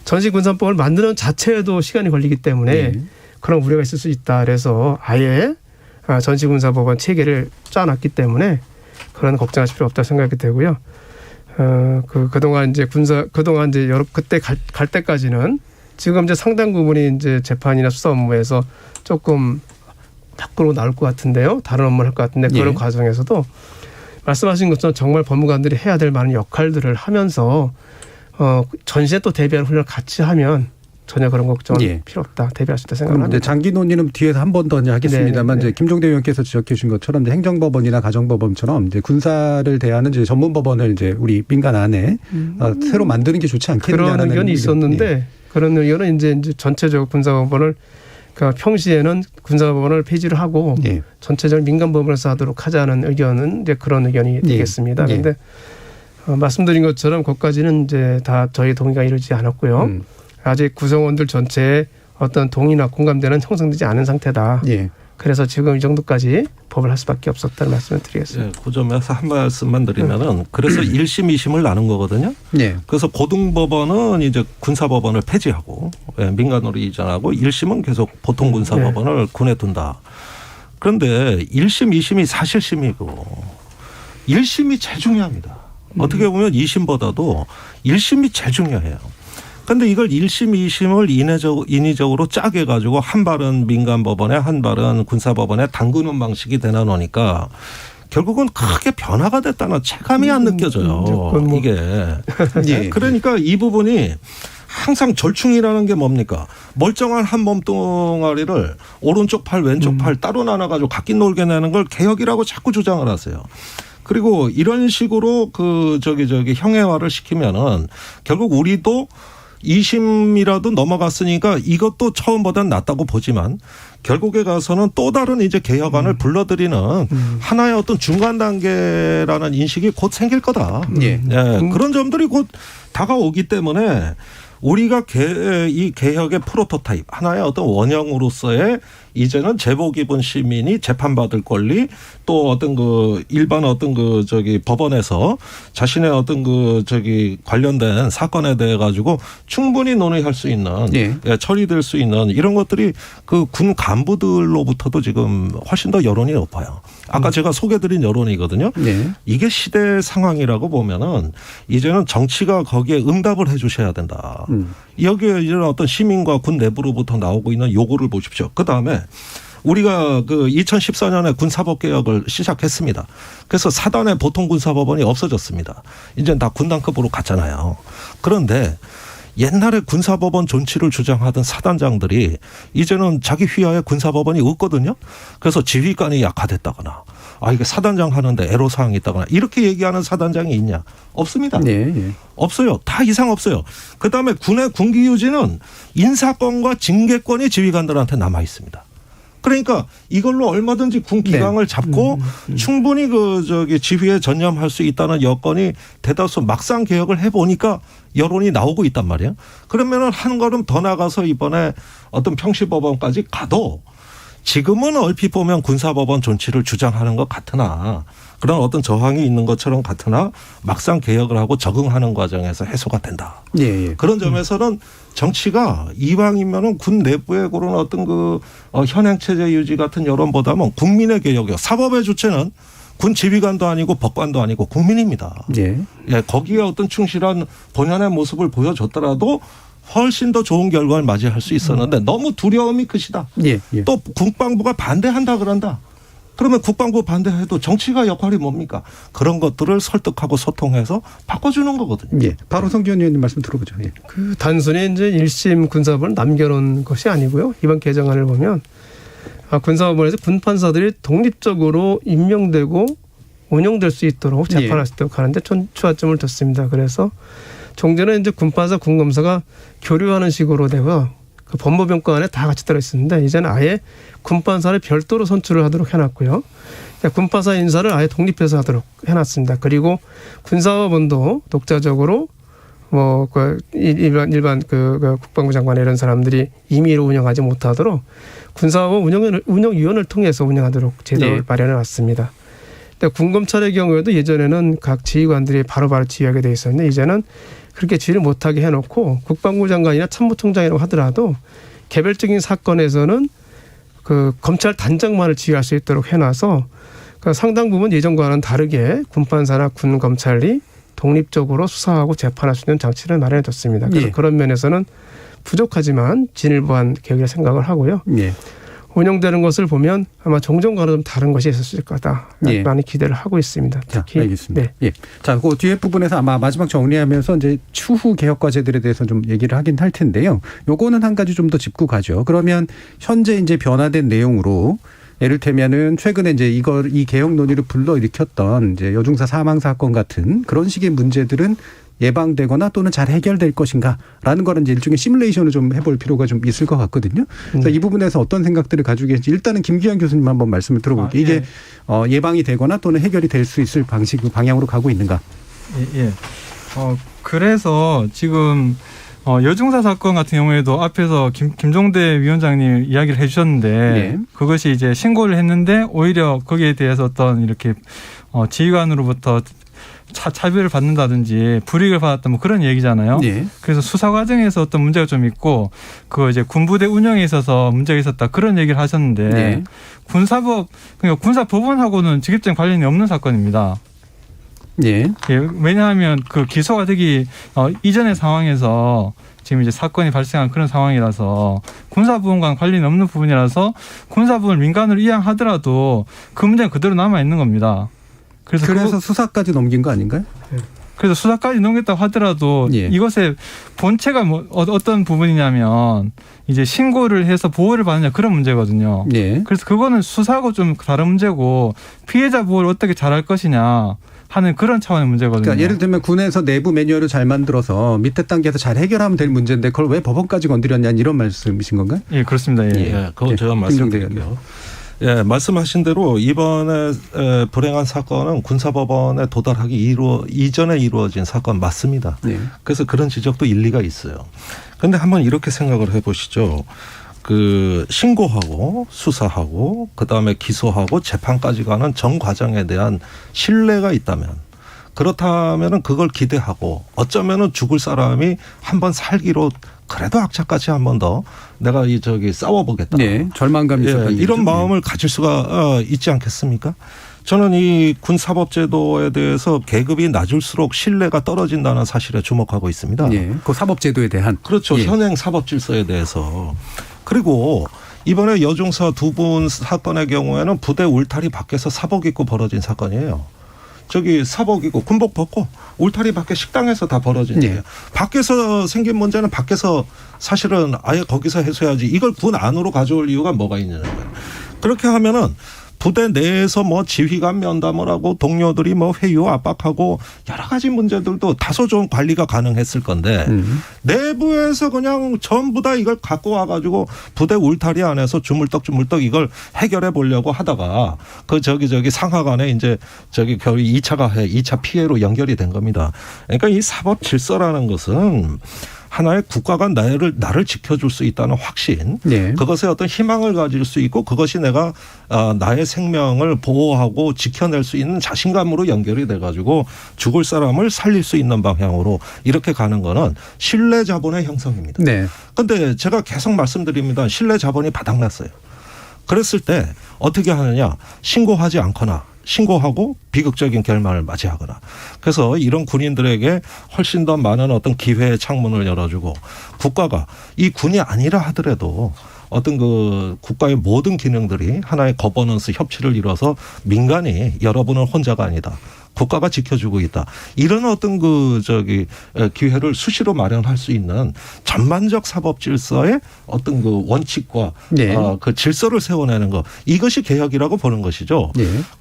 전시군사법을 만드는 자체에도 시간이 걸리기 때문에 그런 우려가 있을 수 있다. 그래서 아예 전시군사법원 체계를 짜놨기 때문에 그런 걱정하실 필요 없다고 생각이 되고요. 그동안 이제 그때 갈 때까지는 지금 이제 상당 부분이 이제 재판이나 수사 업무에서 조금 밖으로 나올 것 같은데요. 다른 업무를 할 것 같은데 그런 과정에서도 말씀하신 것처럼 정말 법무관들이 해야 될 많은 역할들을 하면서 전시에 또 대비하는 훈련을 같이 하면 전혀 그런 걱정은 필요 없다. 대비할 수 있다 생각합니다. 장기 논의는 뒤에서 한 번 더 하겠습니다만 이제 김종대 의원께서 지적해 주신 것처럼 이제 행정법원이나 가정법원처럼 이제 군사를 대하는 이제 전문법원을 이제 우리 민간 안에 새로 만드는 게 좋지 않겠느냐는 그런 의견이 있었는데 그런 의견은 이제 전체적으로 군사법원을 그러니까 평시에는 군사법원을 폐지를 하고 전체적으로 민간법원에서 하도록 하자는 의견은 이제 그런 의견이 되겠습니다. 그런데 말씀드린 것처럼 거기까지는 이제 다 저희 동의가 이루지 않았고요. 아직 구성원들 전체에 어떤 동의나 공감대는 형성되지 않은 상태다. 그래서 지금 이 정도까지 법을 할 수밖에 없었다는 말씀을 드리겠습니다. 그 점에서 한 말씀만 드리면은 그래서 1심, 2심을 나눈 거거든요. 그래서 고등법원은 이제 군사법원을 폐지하고 민간으로 이전하고 1심은 계속 보통 군사법원을 군에 둔다. 그런데 1심, 2심이 사실심이고 1심이 제일 중요합니다. 어떻게 보면 2심보다도 1심이 제일 중요해요. 그런데 이걸 1심, 2심을 인위적으로 짜게 가지고 한 발은 민간법원에 한 발은 군사법원에 담그는 방식이 되나 놓으니까 결국은 크게 변화가 됐다는 체감이 안 느껴져요. 이게. 그러니까 이 부분이 항상 절충이라는 게 뭡니까? 멀쩡한 한 몸뚱아리를 오른쪽 팔 왼쪽 팔 따로 나눠가지고 각기 놀게 내는 걸 개혁이라고 자꾸 주장을 하세요. 그리고 이런 식으로 형해화를 시키면은 결국 우리도 2심이라도 넘어갔으니까 이것도 처음보다는 낫다고 보지만 결국에 가서는 또 다른 이제 개혁안을 불러들이는 하나의 어떤 중간 단계라는 인식이 곧 생길 거다. 그런 점들이 곧 다가오기 때문에 우리가 이 개혁의 프로토타입 하나의 어떤 원형으로서의 이제는 제보 기본 시민이 재판받을 권리 또 어떤 일반 법원에서 자신의 어떤 관련된 사건에 대해 가지고 충분히 논의할 수 있는 처리될 수 있는 이런 것들이 그 군 간부들로부터도 지금 훨씬 더 여론이 높아요. 아까 제가 소개드린 여론이거든요. 이게 시대 상황이라고 보면은 이제는 정치가 거기에 응답을 해 주셔야 된다. 여기에 이런 어떤 시민과 군 내부로부터 나오고 있는 요구를 보십시오. 그다음에 우리가 2014년에 군사법개혁을 시작했습니다. 그래서 사단의 보통 군사법원이 없어졌습니다. 이제는 다 군단급으로 갔잖아요. 그런데 옛날에 군사법원 존치를 주장하던 사단장들이 이제는 자기 휘하에 군사법원이 없거든요. 그래서 지휘관이 약화됐다거나 이게 사단장 하는데 애로사항이 있다거나 이렇게 얘기하는 사단장이 있냐? 없습니다. 없어요. 다 이상 없어요. 그다음에 군의 군기유지는 인사권과 징계권이 지휘관들한테 남아 있습니다. 그러니까 이걸로 얼마든지 군 기강을 잡고 충분히 지휘에 전념할 수 있다는 여건이 대다수 막상 개혁을 해보니까 여론이 나오고 있단 말이에요. 그러면은 한 걸음 더 나가서 이번에 어떤 평시법원까지 가도 지금은 얼핏 보면 군사법원 존치를 주장하는 것 같으나 그런 어떤 저항이 있는 것처럼 같으나 막상 개혁을 하고 적응하는 과정에서 해소가 된다. 그런 점에서는 정치가 이왕이면은 군 내부의 그런 어떤 현행 체제 유지 같은 여론보다는 국민의 개혁이요. 사법의 주체는 군 지휘관도 아니고 법관도 아니고 국민입니다. 거기에 어떤 충실한 본연의 모습을 보여줬더라도 훨씬 더 좋은 결과를 맞이할 수 있었는데 너무 두려움이 크시다. 또 국방부가 반대한다 그런다. 그러면 국방부 반대해도 정치가 역할이 뭡니까? 그런 것들을 설득하고 소통해서 바꿔주는 거거든요. 바로 성기현 의원님 말씀 들어보죠. 그 단순히 이제 1심 군사법을 남겨놓은 것이 아니고요. 이번 개정안을 보면 군사법원에서 군판사들이 독립적으로 임명되고 운영될 수 있도록 재판할 수 있도록 하는데 초점을 뒀습니다. 그래서 종전에 이제 군판사, 군검사가 교류하는 식으로 되고 그 법무병과 안에 다 같이 들어있었는데 이제는 아예 군판사를 별도로 선출을 하도록 해놨고요. 군판사 인사를 아예 독립해서 하도록 해놨습니다. 그리고 군사법원도 독자적으로 일반 국방부 장관 이런 사람들이 임의로 운영하지 못하도록 군사법원 운영위원회를 통해서 운영하도록 제도를 마련해놨습니다. 군검찰의 경우에도 예전에는 각 지휘관들이 바로바로 지휘하게 돼 있었는데 이제는 그렇게 지휘를 못하게 해놓고 국방부 장관이나 참모총장이라고 하더라도 개별적인 사건에서는 그 검찰 단장만을 지휘할 수 있도록 해놔서 그러니까 상당 부분 예전과는 다르게 군판사나 군 검찰이 독립적으로 수사하고 재판할 수 있는 장치를 마련해뒀습니다. 그래서 그런 면에서는 부족하지만 진일보한 계획을 생각을 하고요. 운영되는 것을 보면 아마 종전과는 좀 다른 것이 있었을 거다. 많이 기대를 하고 있습니다. 특히. 알겠습니다. 자, 그 뒤에 부분에서 아마 마지막 정리하면서 이제 추후 개혁 과제들에 대해서 좀 얘기를 하긴 할 텐데요. 요거는 한 가지 좀 더 짚고 가죠. 그러면 현재 이제 변화된 내용으로 예를테면은 최근에 이제 이 개혁 논의를 불러일으켰던 이제 여중사 사망 사건 같은 그런 식의 문제들은 예방되거나 또는 잘 해결될 것인가라는 거는 이제 일종의 시뮬레이션을 좀 해볼 필요가 좀 있을 것 같거든요. 그래서 이 부분에서 어떤 생각들을 가지고 계신지 일단은 김기현 교수님 한번 말씀을 들어볼게요. 이게 예방이 되거나 또는 해결이 될 수 있을 방향으로 가고 있는가? 그래서 지금 여중사 사건 같은 경우에도 앞에서 김종대 위원장님 이야기를 해주셨는데 그것이 이제 신고를 했는데 오히려 거기에 대해서 어떤 이렇게 지휘관으로부터 차별을 받는다든지 불이익을 받았다 뭐 그런 얘기잖아요. 그래서 수사 과정에서 어떤 문제가 좀 있고 그 이제 군부대 운영에 있어서 문제가 있었다 그런 얘기를 하셨는데 그러니까 군사법원하고는 직접적인 관련이 없는 사건입니다. 왜냐하면 그 기소가 되기 이전의 상황에서 지금 이제 사건이 발생한 그런 상황이라서 군사부원과는 관련이 없는 부분이라서 군사부원을 민간으로 이양하더라도 그 문제는 그대로 남아 있는 겁니다. 그래서 수사까지 넘긴 거 아닌가요? 그래서 수사까지 넘겼다고 하더라도 이것의 본체가 어떤 부분이냐면 이제 신고를 해서 보호를 받느냐 그런 문제거든요. 그래서 그거는 수사하고 좀 다른 문제고 피해자 보호를 어떻게 잘할 것이냐 하는 그런 차원의 문제거든요. 그러니까 예를 들면 군에서 내부 매뉴얼을 잘 만들어서 밑에 단계에서 잘 해결하면 될 문제인데 그걸 왜 법원까지 건드렸냐 이런 말씀이신 건가요? 그렇습니다. 그건 제가 말씀드릴게요. 말씀하신 대로 이번에 불행한 사건은 군사법원에 도달하기 이전에 이루어진 사건 맞습니다. 그래서 그런 지적도 일리가 있어요. 그런데 한번 이렇게 생각을 해보시죠. 그 신고하고 수사하고 그다음에 기소하고 재판까지 가는 전 과정에 대한 신뢰가 있다면 그렇다면은 그걸 기대하고 어쩌면은 죽을 사람이 한번 살기로 그래도 악착같이 한 번 더 내가 싸워보겠다. 절망감이 있었던 이런 마음을 가질 수가 있지 않겠습니까? 저는 이 군사법제도에 대해서 계급이 낮을수록 신뢰가 떨어진다는 사실에 주목하고 있습니다. 그 사법제도에 대한. 그렇죠. 현행 사법질서에 대해서. 그리고 이번에 여중사 두 분 사건의 경우에는 부대 울타리 밖에서 사복 입고 벌어진 사건이에요. 사복 입고 군복 벗고 울타리 밖에 식당에서 다 벌어진 일이에요. 밖에서 생긴 문제는 밖에서 사실은 아예 거기서 해소해야지 이걸 군 안으로 가져올 이유가 뭐가 있느냐. 그렇게 하면은 부대 내에서 지휘관 면담을 하고 동료들이 회유 압박하고 여러 가지 문제들도 다소 좀 관리가 가능했을 건데 내부에서 그냥 전부 다 이걸 갖고 와가지고 부대 울타리 안에서 주물떡 이걸 해결해 보려고 하다가 상하간에 이제 겨우 2차 피해로 연결이 된 겁니다. 그러니까 이 사법 질서라는 것은 하나의 국가가 나를 지켜줄 수 있다는 확신, 그것에 어떤 희망을 가질 수 있고 그것이 내가 나의 생명을 보호하고 지켜낼 수 있는 자신감으로 연결이 돼가지고 죽을 사람을 살릴 수 있는 방향으로 이렇게 가는 거는 신뢰 자본의 형성입니다. 그런데 제가 계속 말씀드립니다. 신뢰 자본이 바닥났어요. 그랬을 때 어떻게 하느냐. 신고하지 않거나 신고하고 비극적인 결말을 맞이하거나. 그래서 이런 군인들에게 훨씬 더 많은 어떤 기회의 창문을 열어주고 국가가 이 군이 아니라 하더라도 어떤 그 국가의 모든 기능들이 하나의 거버넌스 협치를 이뤄서 민간이 여러분은 혼자가 아니다. 국가가 지켜주고 있다. 이런 어떤 기회를 수시로 마련할 수 있는 전반적 사법 질서의 어떤 그 원칙과 그 질서를 세워내는 것. 이것이 개혁이라고 보는 것이죠.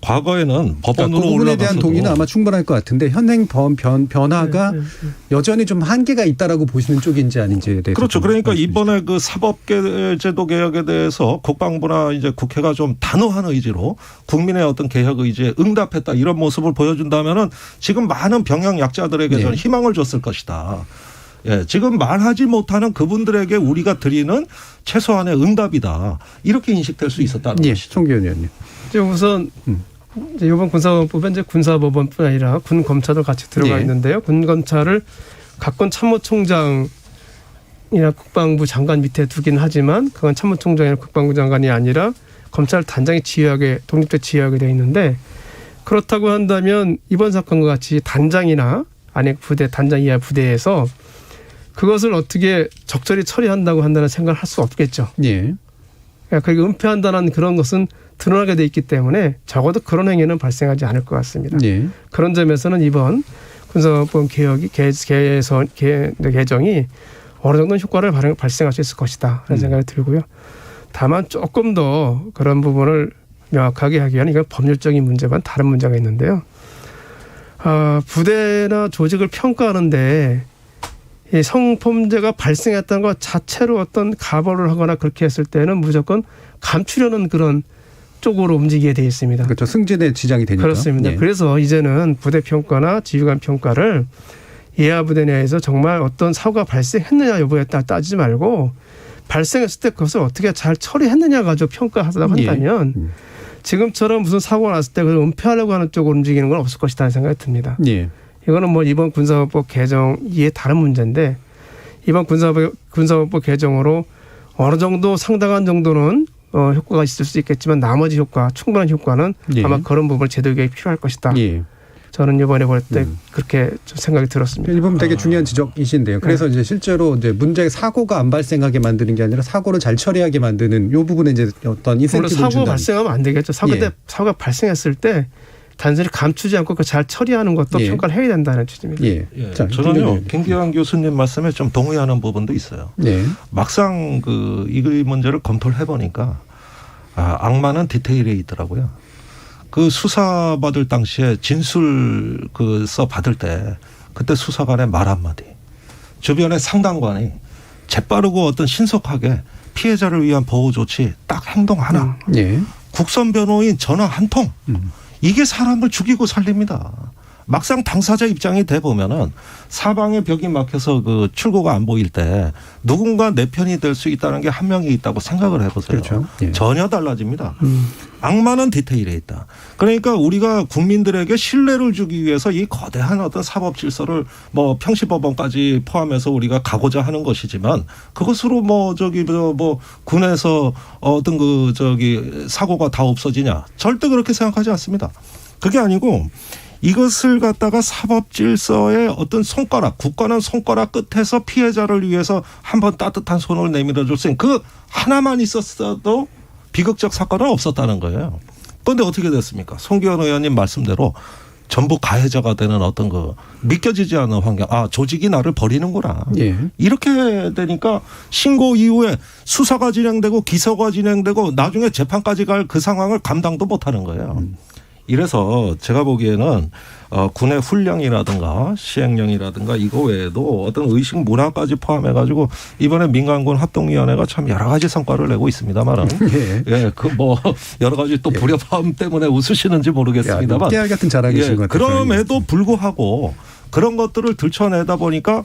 과거에는 법원으로 그 부분에 대한 올라가서도 동의는 아마 충분할 것 같은데 현행 변화가 여전히 좀 한계가 있다라고 보시는 쪽인지 아닌지에 대해서. 그렇죠. 그러니까 이번에 그 사법제도 개혁에 대해서 국방부나 이제 국회가 좀 단호한 의지로 국민의 어떤 개혁 의지에 응답했다 이런 모습을 보여준다면은 지금 많은 병역 약자들에게 저는 희망을 줬을 것이다. 예, 지금 말하지 못하는 그분들에게 우리가 드리는 최소한의 응답이다. 이렇게 인식될 수 있었다는 것이죠. 송기현 의원님. 이제 우선 이제 이번 군사법은 이제 군사법원뿐 아니라 군 검찰도 같이 들어가 있는데요. 군 검찰을 각권 참모총장이나 국방부 장관 밑에 두긴 하지만 그건 참모총장이나 국방부 장관이 아니라 검찰 단장이 지휘하게 독립적 지휘하게 되어 있는데 그렇다고 한다면 이번 사건과 같이 단장이나 아니 부대 단장 이하 부대에서 그것을 어떻게 적절히 처리한다고 한다는 생각을 할 수 없겠죠. 그러니까 그게 은폐한다는 그런 것은 드러나게 돼 있기 때문에 적어도 그런 행위는 발생하지 않을 것 같습니다. 그런 점에서는 이번 군사법원 개정이 어느 정도 효과를 발생할 수 있을 것이다 라는 생각이 들고요. 다만 조금 더 그런 부분을 명확하게 하기 위한 이건 법률적인 문제만 다른 문제가 있는데요. 부대나 조직을 평가하는데 이 성범죄가 발생했다는 것 자체로 어떤 가벌을 하거나 그렇게 했을 때는 무조건 감추려는 그런 쪽으로 움직이게 되어 있습니다. 그렇죠. 승진에 지장이 되니까. 그렇습니다. 그래서 이제는 부대 평가나 지휘관 평가를 예하 부대 내에서 정말 어떤 사고가 발생했느냐 여부에 따지지 말고 발생했을 때 그것을 어떻게 잘 처리했느냐 가지고 평가하다고 한다면 지금처럼 무슨 사고가 났을 때 그걸 은폐하려고 하는 쪽으로 움직이는 건 없을 것이라는 생각이 듭니다. 이거는 뭐 이번 군사법 개정이 다른 문제인데 이번 군사법 개정으로 어느 정도 상당한 정도는 효과가 있을 수 있겠지만 나머지 효과, 충분한 효과는 아마 그런 부분을 제도 개혁이 필요할 것이다. 저는 이번에 볼 때 그렇게 좀 생각이 들었습니다. 이 부분 되게 중요한 지적이신데요. 그래서 이제 실제로 이제 문제 사고가 안 발생하게 만드는 게 아니라 사고를 잘 처리하게 만드는 이 부분에 이제 어떤 인센티브를 준다. 사고 발생하면 안 되겠죠. 사고가 발생했을 때 단순히 감추지 않고 잘 처리하는 것도 평가를 해야 된다는 취지입니다. 자, 저는요 김기환 교수님 말씀에 좀 동의하는 부분도 있어요. 막상 이 문제를 검토를 해보니까 악마는 디테일에 있더라고요. 그 수사 받을 당시에 진술 써 받을 때 그때 수사관의 말 한마디, 주변의 상담관이 재빠르고 어떤 신속하게 피해자를 위한 보호 조치 딱 행동 하나, 국선 변호인 전화 한 통, 이게 사람을 죽이고 살립니다. 막상 당사자 입장이 돼 보면은 사방에 벽이 막혀서 그 출구가 안 보일 때 누군가 내 편이 될 수 있다는 게 한 명이 있다고 생각을 해보세요. 그렇죠. 전혀 달라집니다. 악마는 디테일에 있다. 그러니까 우리가 국민들에게 신뢰를 주기 위해서 이 거대한 어떤 사법 질서를 뭐 평시법원까지 포함해서 우리가 가고자 하는 것이지만 그것으로 군에서 어떤 사고가 다 없어지냐? 절대 그렇게 생각하지 않습니다. 그게 아니고 이것을 갖다가 사법 질서의 어떤 손가락, 국가는 손가락 끝에서 피해자를 위해서 한번 따뜻한 손을 내밀어 줄 수 있는 그 하나만 있었어도 비극적 사건은 없었다는 거예요. 그런데 어떻게 됐습니까? 송기현 의원님 말씀대로 전부 가해자가 되는 어떤 믿겨지지 않는 환경. 조직이 나를 버리는구나. 이렇게 되니까 신고 이후에 수사가 진행되고 기소가 진행되고 나중에 재판까지 갈 그 상황을 감당도 못하는 거예요. 이래서 제가 보기에는 군의 훈령이라든가 시행령이라든가 이거 외에도 어떤 의식 문화까지 포함해가지고 이번에 민간군 합동위원회가 참 여러 가지 성과를 내고 있습니다만은 여러 가지 또 불협화음 때문에 웃으시는지 모르겠습니다만 깨알 같은 자랑이신 것 같아요. 그럼에도 불구하고 그런 것들을 들춰내다 보니까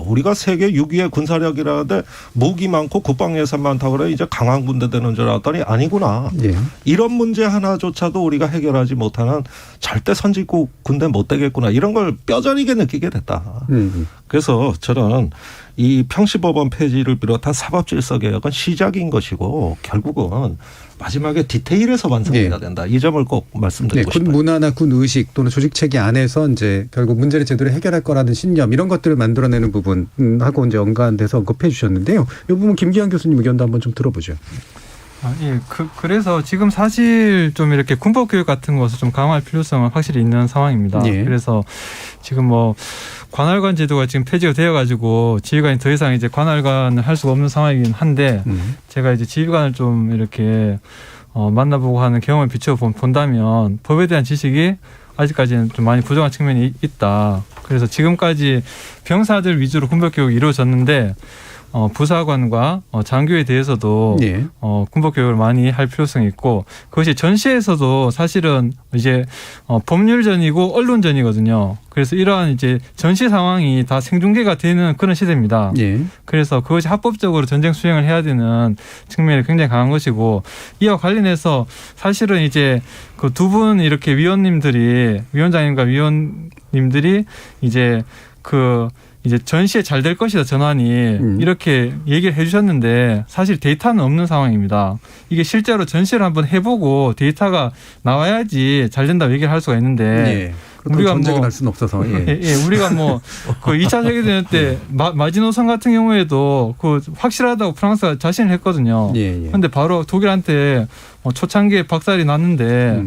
우리가 세계 6위의 군사력이라는데 무기 많고 국방 예산 많다고 그래 이제 강한 군대 되는 줄 알았더니 아니구나. 이런 문제 하나조차도 우리가 해결하지 못하는 절대 선진국 군대 못 되겠구나. 이런 걸 뼈저리게 느끼게 됐다. 그래서 저는 이 평시법원 폐지를 비롯한 사법질서 개혁은 시작인 것이고 결국은 마지막에 디테일에서 완성해야 된다. 이 점을 꼭 말씀드리고 군 싶어요. 문화나 군 의식 또는 조직 체계 안에서 이제 결국 문제를 제대로 해결할 거라는 신념 이런 것들을 만들어내는 부분하고 이제 연관돼서 언급해 주셨는데요. 이 부분 김기환 교수님 의견도 한번 좀 들어보죠. 예, 그래서 지금 사실 좀 이렇게 군법 교육 같은 것을 좀 강화할 필요성은 확실히 있는 상황입니다. 예. 그래서 지금 뭐 관할관 제도가 지금 폐지가 되어가지고 지휘관이 더 이상 이제 관할관을 할 수가 없는 상황이긴 한데 제가 이제 지휘관을 좀 이렇게 만나보고 하는 경험을 비춰 본다면 법에 대한 지식이 아직까지는 좀 많이 부족한 측면이 있다. 그래서 지금까지 병사들 위주로 군법 교육이 이루어졌는데 부사관과 장교에 대해서도 예. 군법 교육을 많이 할 필요성이 있고 그것이 전시에서도 사실은 이제 법률전이고 언론전이거든요. 그래서 이러한 이제 전시 상황이 다 생중계가 되는 그런 시대입니다. 예. 그래서 그것이 합법적으로 전쟁 수행을 해야 되는 측면이 굉장히 강한 것이고 이와 관련해서 사실은 이제 그 두 분 이렇게 위원장님과 위원님들이 이제 이제 전시에 잘 될 것이다 전환이 이렇게 얘기를 해주셨는데 사실 데이터는 없는 상황입니다. 이게 실제로 전시를 한번 해보고 데이터가 나와야지 잘 된다고 얘기를 할 수가 있는데 예. 우리가 전쟁을 할 수는 없어서 우리가 뭐 그 2차 세계대전 때 마지노선 같은 경우에도 그 확실하다고 프랑스가 자신을 했거든요. 그런데 바로 독일한테 초창기에 박살이 났는데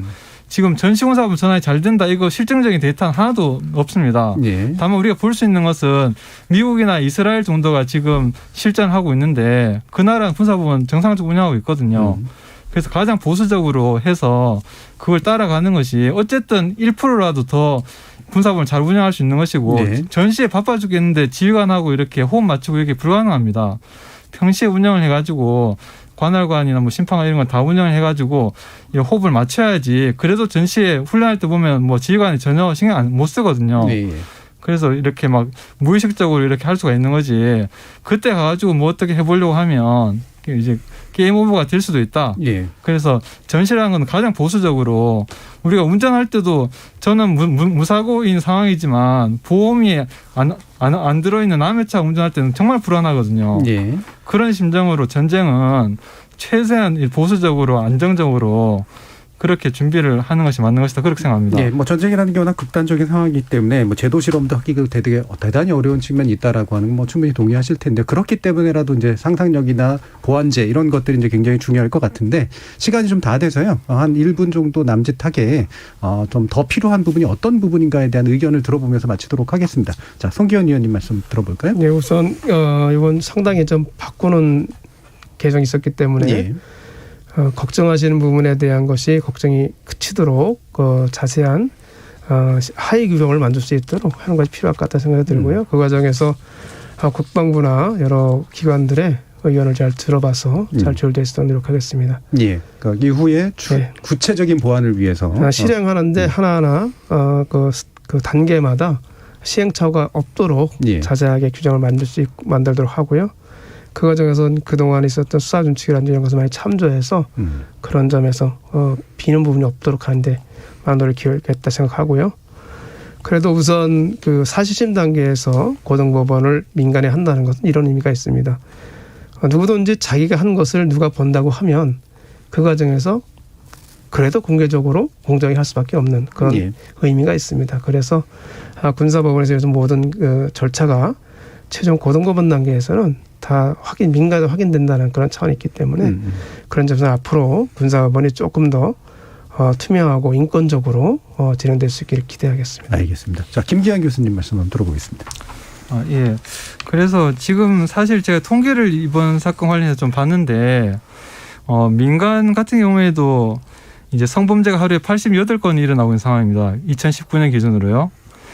지금 전시공사분 전환이 잘 된다 이거 실증적인 데이터는 하나도 없습니다. 예. 다만 우리가 볼 수 있는 것은 미국이나 이스라엘 정도가 지금 실전하고 있는데 그 나라는 군사부문 정상적으로 운영하고 있거든요. 그래서 가장 보수적으로 해서 그걸 따라가는 것이 어쨌든 1%라도 더 군사부문을 잘 운영할 수 있는 것이고 전시에 바빠 죽겠는데 지휘관하고 이렇게 호흡 맞추고 이게 불가능합니다. 평시에 운영을 해가지고 관할관이나 뭐 심판관 이런 건 다 운영을 해가지고 이 호흡을 맞춰야지. 그래도 전시에 훈련할 때 보면 뭐 지휘관이 전혀 신경 못 쓰거든요. 그래서 이렇게 막 무의식적으로 이렇게 할 수가 있는 거지. 그때 가가지고 뭐 어떻게 해보려고 하면 이제 게임 오버가 될 수도 있다. 그래서 전시라는 건 가장 보수적으로 우리가 운전할 때도 저는 무사고인 상황이지만 보험이 안 들어있는 남의 차 운전할 때는 정말 불안하거든요. 그런 심정으로 전쟁은 최대한 보수적으로 안정적으로 그렇게 준비를 하는 것이 맞는 것이다. 그렇게 생각합니다. 예, 뭐 전쟁이라는 게 워낙 극단적인 상황이기 때문에 뭐 제도 실험도 하기가 되게 대단히 어려운 측면이 있다라고 하는 뭐 충분히 동의하실 텐데 그렇기 때문에라도 이제 상상력이나 보완제 이런 것들이 이제 굉장히 중요할 것 같은데 시간이 좀 다 돼서요. 한 1분 정도 남짓하게 좀 더 필요한 부분이 어떤 부분인가에 대한 의견을 들어보면서 마치도록 하겠습니다. 자, 송기현 의원님 말씀 들어볼까요? 네, 우선 이건 상당히 좀 바꾸는 개정이 있었기 때문에 걱정하시는 부분에 대한 것이 걱정이 그치도록 자세한 하위 규정을 만들 수 있도록 하는 것이 필요할 것 같다 생각이 들고요. 그 과정에서 국방부나 여러 기관들의 의견을 잘 들어봐서 잘 조율될 수 있도록 노력하겠습니다. 예. 그러니까 이후에 구체적인 보완을 위해서 실행하는데 하나하나 그 단계마다 시행착오가 없도록 자세하게 규정을 만들도록 하고요. 그 과정에서는 그동안 있었던 수사 준칙이라든지 이런 것을 많이 참조해서 그런 점에서 비는 부분이 없도록 하는데 많은 노력을 기울였다 생각하고요. 그래도 우선 그 사실심 단계에서 고등법원을 민간에 한다는 것은 이런 의미가 있습니다. 누구든지 자기가 한 것을 누가 본다고 하면 그 과정에서 그래도 공개적으로 공정히 할 수밖에 없는 그런 의미가 있습니다. 그래서 군사법원에서 요즘 모든 그 절차가 최종 고등법원 단계에서는 다 민간에 확인된다는 그런 차원이 있기 때문에 그런 점에서 앞으로 군사법원이 조금 더 투명하고 인권적으로 진행될 수 있기를 기대하겠습니다. 알겠습니다. 자, 김기환 교수님 말씀 한번 들어보겠습니다. 예. 그래서 지금 사실 제가 통계를 이번 사건 관련해서 좀 봤는데 민간 같은 경우에도 이제 성범죄가 하루에 88건이 일어나고 있는 상황입니다. 2019년 기준으로요.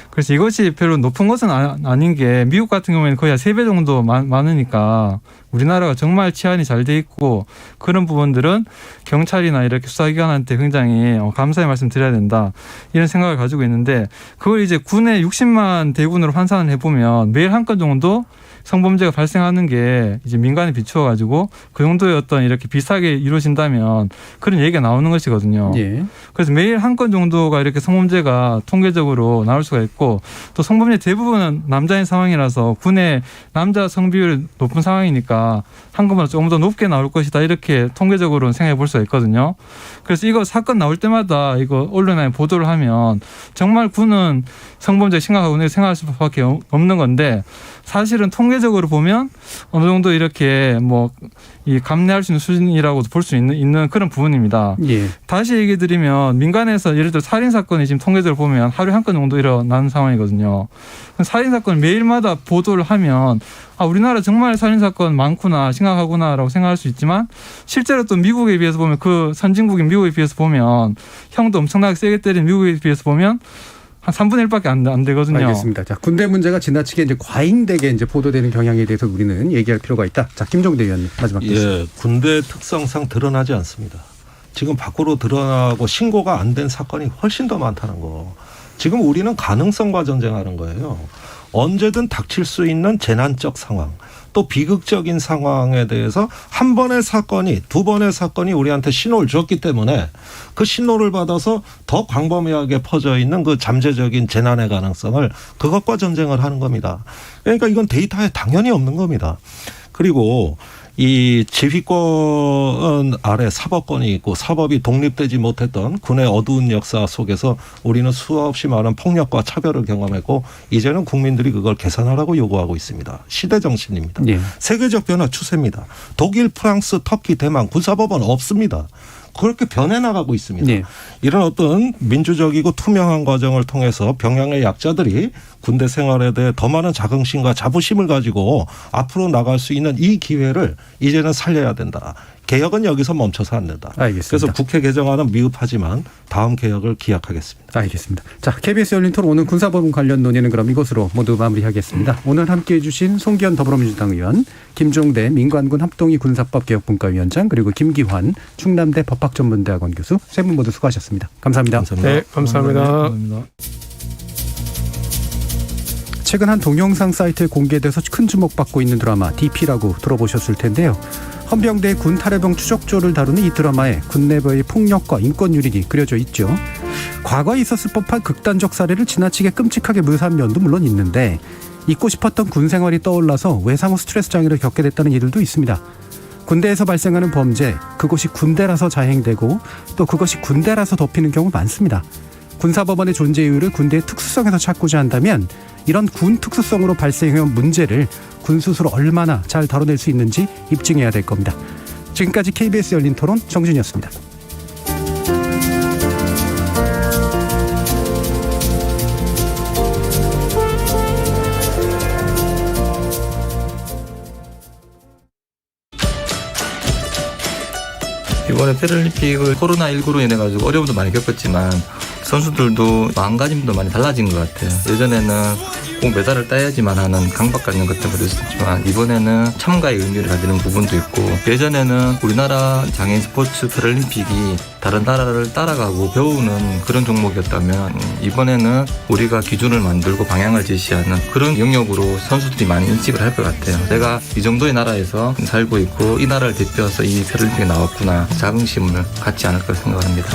그래서 이것이 별로 높은 것은 아닌 게 미국 같은 경우에는 거의 3배 정도 많으니까 우리나라가 정말 치안이 잘 돼 있고 그런 부분들은 경찰이나 이렇게 수사기관한테 굉장히 감사의 말씀 드려야 된다 이런 생각을 가지고 있는데 그걸 이제 군의 60만 대군으로 환산을 해보면 매일 한 건 정도 성범죄가 발생하는 게 이제 민간에 비추어 가지고 그 정도의 어떤 이렇게 비슷하게 이루어진다면 그런 얘기가 나오는 것이거든요. 예. 그래서 매일 한 건 정도가 이렇게 성범죄가 통계적으로 나올 수가 있고 또 성범죄 대부분은 남자인 상황이라서 군의 남자 성비율이 높은 상황이니까 한 건보다 조금 더 높게 나올 것이다 이렇게 통계적으로 생각해 볼 수가 있거든요. 그래서 이거 사건 나올 때마다 이거 언론에 보도를 하면 정말 군은 성범죄 심각하고 생각할 수밖에 없는 건데 사실은 통계적으로 보면 어느 정도 이렇게 뭐 이 감내할 수 있는 수준이라고 볼 수 있는 그런 부분입니다. 예. 다시 얘기 드리면 민간에서 예를 들어 살인 사건이 지금 통계적으로 보면 하루에 한 건 정도 일어나는 상황이거든요. 살인 사건 매일마다 보도를 하면 아 우리나라 정말 살인 사건 많구나 심각하구나라고 생각할 수 있지만 실제로 또 미국에 비해서 보면 그 선진국인 미국에 비해서 보면 형도 엄청나게 세게 때린 미국에 비해서 보면 한 3분의 1밖에 안 되거든요. 알겠습니다. 자, 군대 문제가 지나치게 이제 과잉되게 이제 보도되는 경향에 대해서 우리는 얘기할 필요가 있다. 자, 김종대 의원님 마지막 말씀. 예, 군대 특성상 드러나지 않습니다. 지금 밖으로 드러나고 신고가 안 된 사건이 훨씬 더 많다는 거. 지금 우리는 가능성과 전쟁하는 거예요. 언제든 닥칠 수 있는 재난적 상황, 또 비극적인 상황에 대해서 한 번의 사건이, 두 번의 사건이 우리한테 신호를 줬기 때문에 그 신호를 받아서 더 광범위하게 퍼져 있는 그 잠재적인 재난의 가능성을 그것과 전쟁을 하는 겁니다. 그러니까 이건 데이터에 당연히 없는 겁니다. 그리고 이 지휘권 아래 사법권이 있고 사법이 독립되지 못했던 군의 어두운 역사 속에서 우리는 수없이 많은 폭력과 차별을 경험했고 이제는 국민들이 그걸 개선하라고 요구하고 있습니다. 시대 정신입니다. 예. 세계적 변화 추세입니다. 독일, 프랑스, 터키, 대만 군사법원 없습니다. 그렇게 변해나가고 있습니다. 네. 이런 어떤 민주적이고 투명한 과정을 통해서 병영의 약자들이 군대 생활에 대해 더 많은 자긍심과 자부심을 가지고 앞으로 나갈 수 있는 이 기회를 이제는 살려야 된다. 개혁은 여기서 멈춰서 안 된다. 알겠습니다. 그래서 국회 개정안은 미흡하지만 다음 개혁을 기약하겠습니다. 알겠습니다. 자, KBS 열린 토론 오늘 군사법원 관련 논의는 그럼 이것으로 모두 마무리하겠습니다. 오늘 함께해 주신 송기현 더불어민주당 의원, 김종대 민관군 합동위 군사법개혁분과위원장 그리고 김기환 충남대 법학전문대학원 교수 세 분 모두 수고하셨습니다. 감사합니다. 감사합니다. 네, 감사합니다. 최근 한 동영상 사이트에 공개돼서 큰 주목받고 있는 드라마 DP라고 들어보셨을 텐데요. 헌병대 군 탈해병 추적조를 다루는 이 드라마에 군 내부의 폭력과 인권 유린이 그려져 있죠. 과거에 있었을 법한 극단적 사례를 지나치게 끔찍하게 묘사한 면도 물론 있는데 잊고 싶었던 군 생활이 떠올라서 외상후 스트레스 장애를 겪게 됐다는 이들도 있습니다. 군대에서 발생하는 범죄, 그것이 군대라서 자행되고 또 그것이 군대라서 덮이는 경우 많습니다. 군사법원의 존재 이유를 군대의 특수성에서 찾고자 한다면 이런 군 특수성으로 발생해온 문제를 군 스스로 얼마나 잘 다뤄낼 수 있는지 입증해야 될 겁니다. 지금까지 KBS 열린 토론 정준이었습니다. 이번에 패럴림픽을 코로나19로 인해 가지고 어려움도 많이 겪었지만 선수들도 마음가짐도 많이 달라진 것 같아요. 예전에는 꼭 메달을 따야지만 하는 강박관념 같은 것도 있었지만 이번에는 참가의 의미를 가지는 부분도 있고 예전에는 우리나라 장애인 스포츠 패럴림픽이 다른 나라를 따라가고 배우는 그런 종목이었다면 이번에는 우리가 기준을 만들고 방향을 제시하는 그런 영역으로 선수들이 많이 인식을 할 것 같아요. 내가 이 정도의 나라에서 살고 있고 이 나라를 대표해서 이 패럴림픽에 나왔구나 자긍심을 갖지 않을까 생각합니다.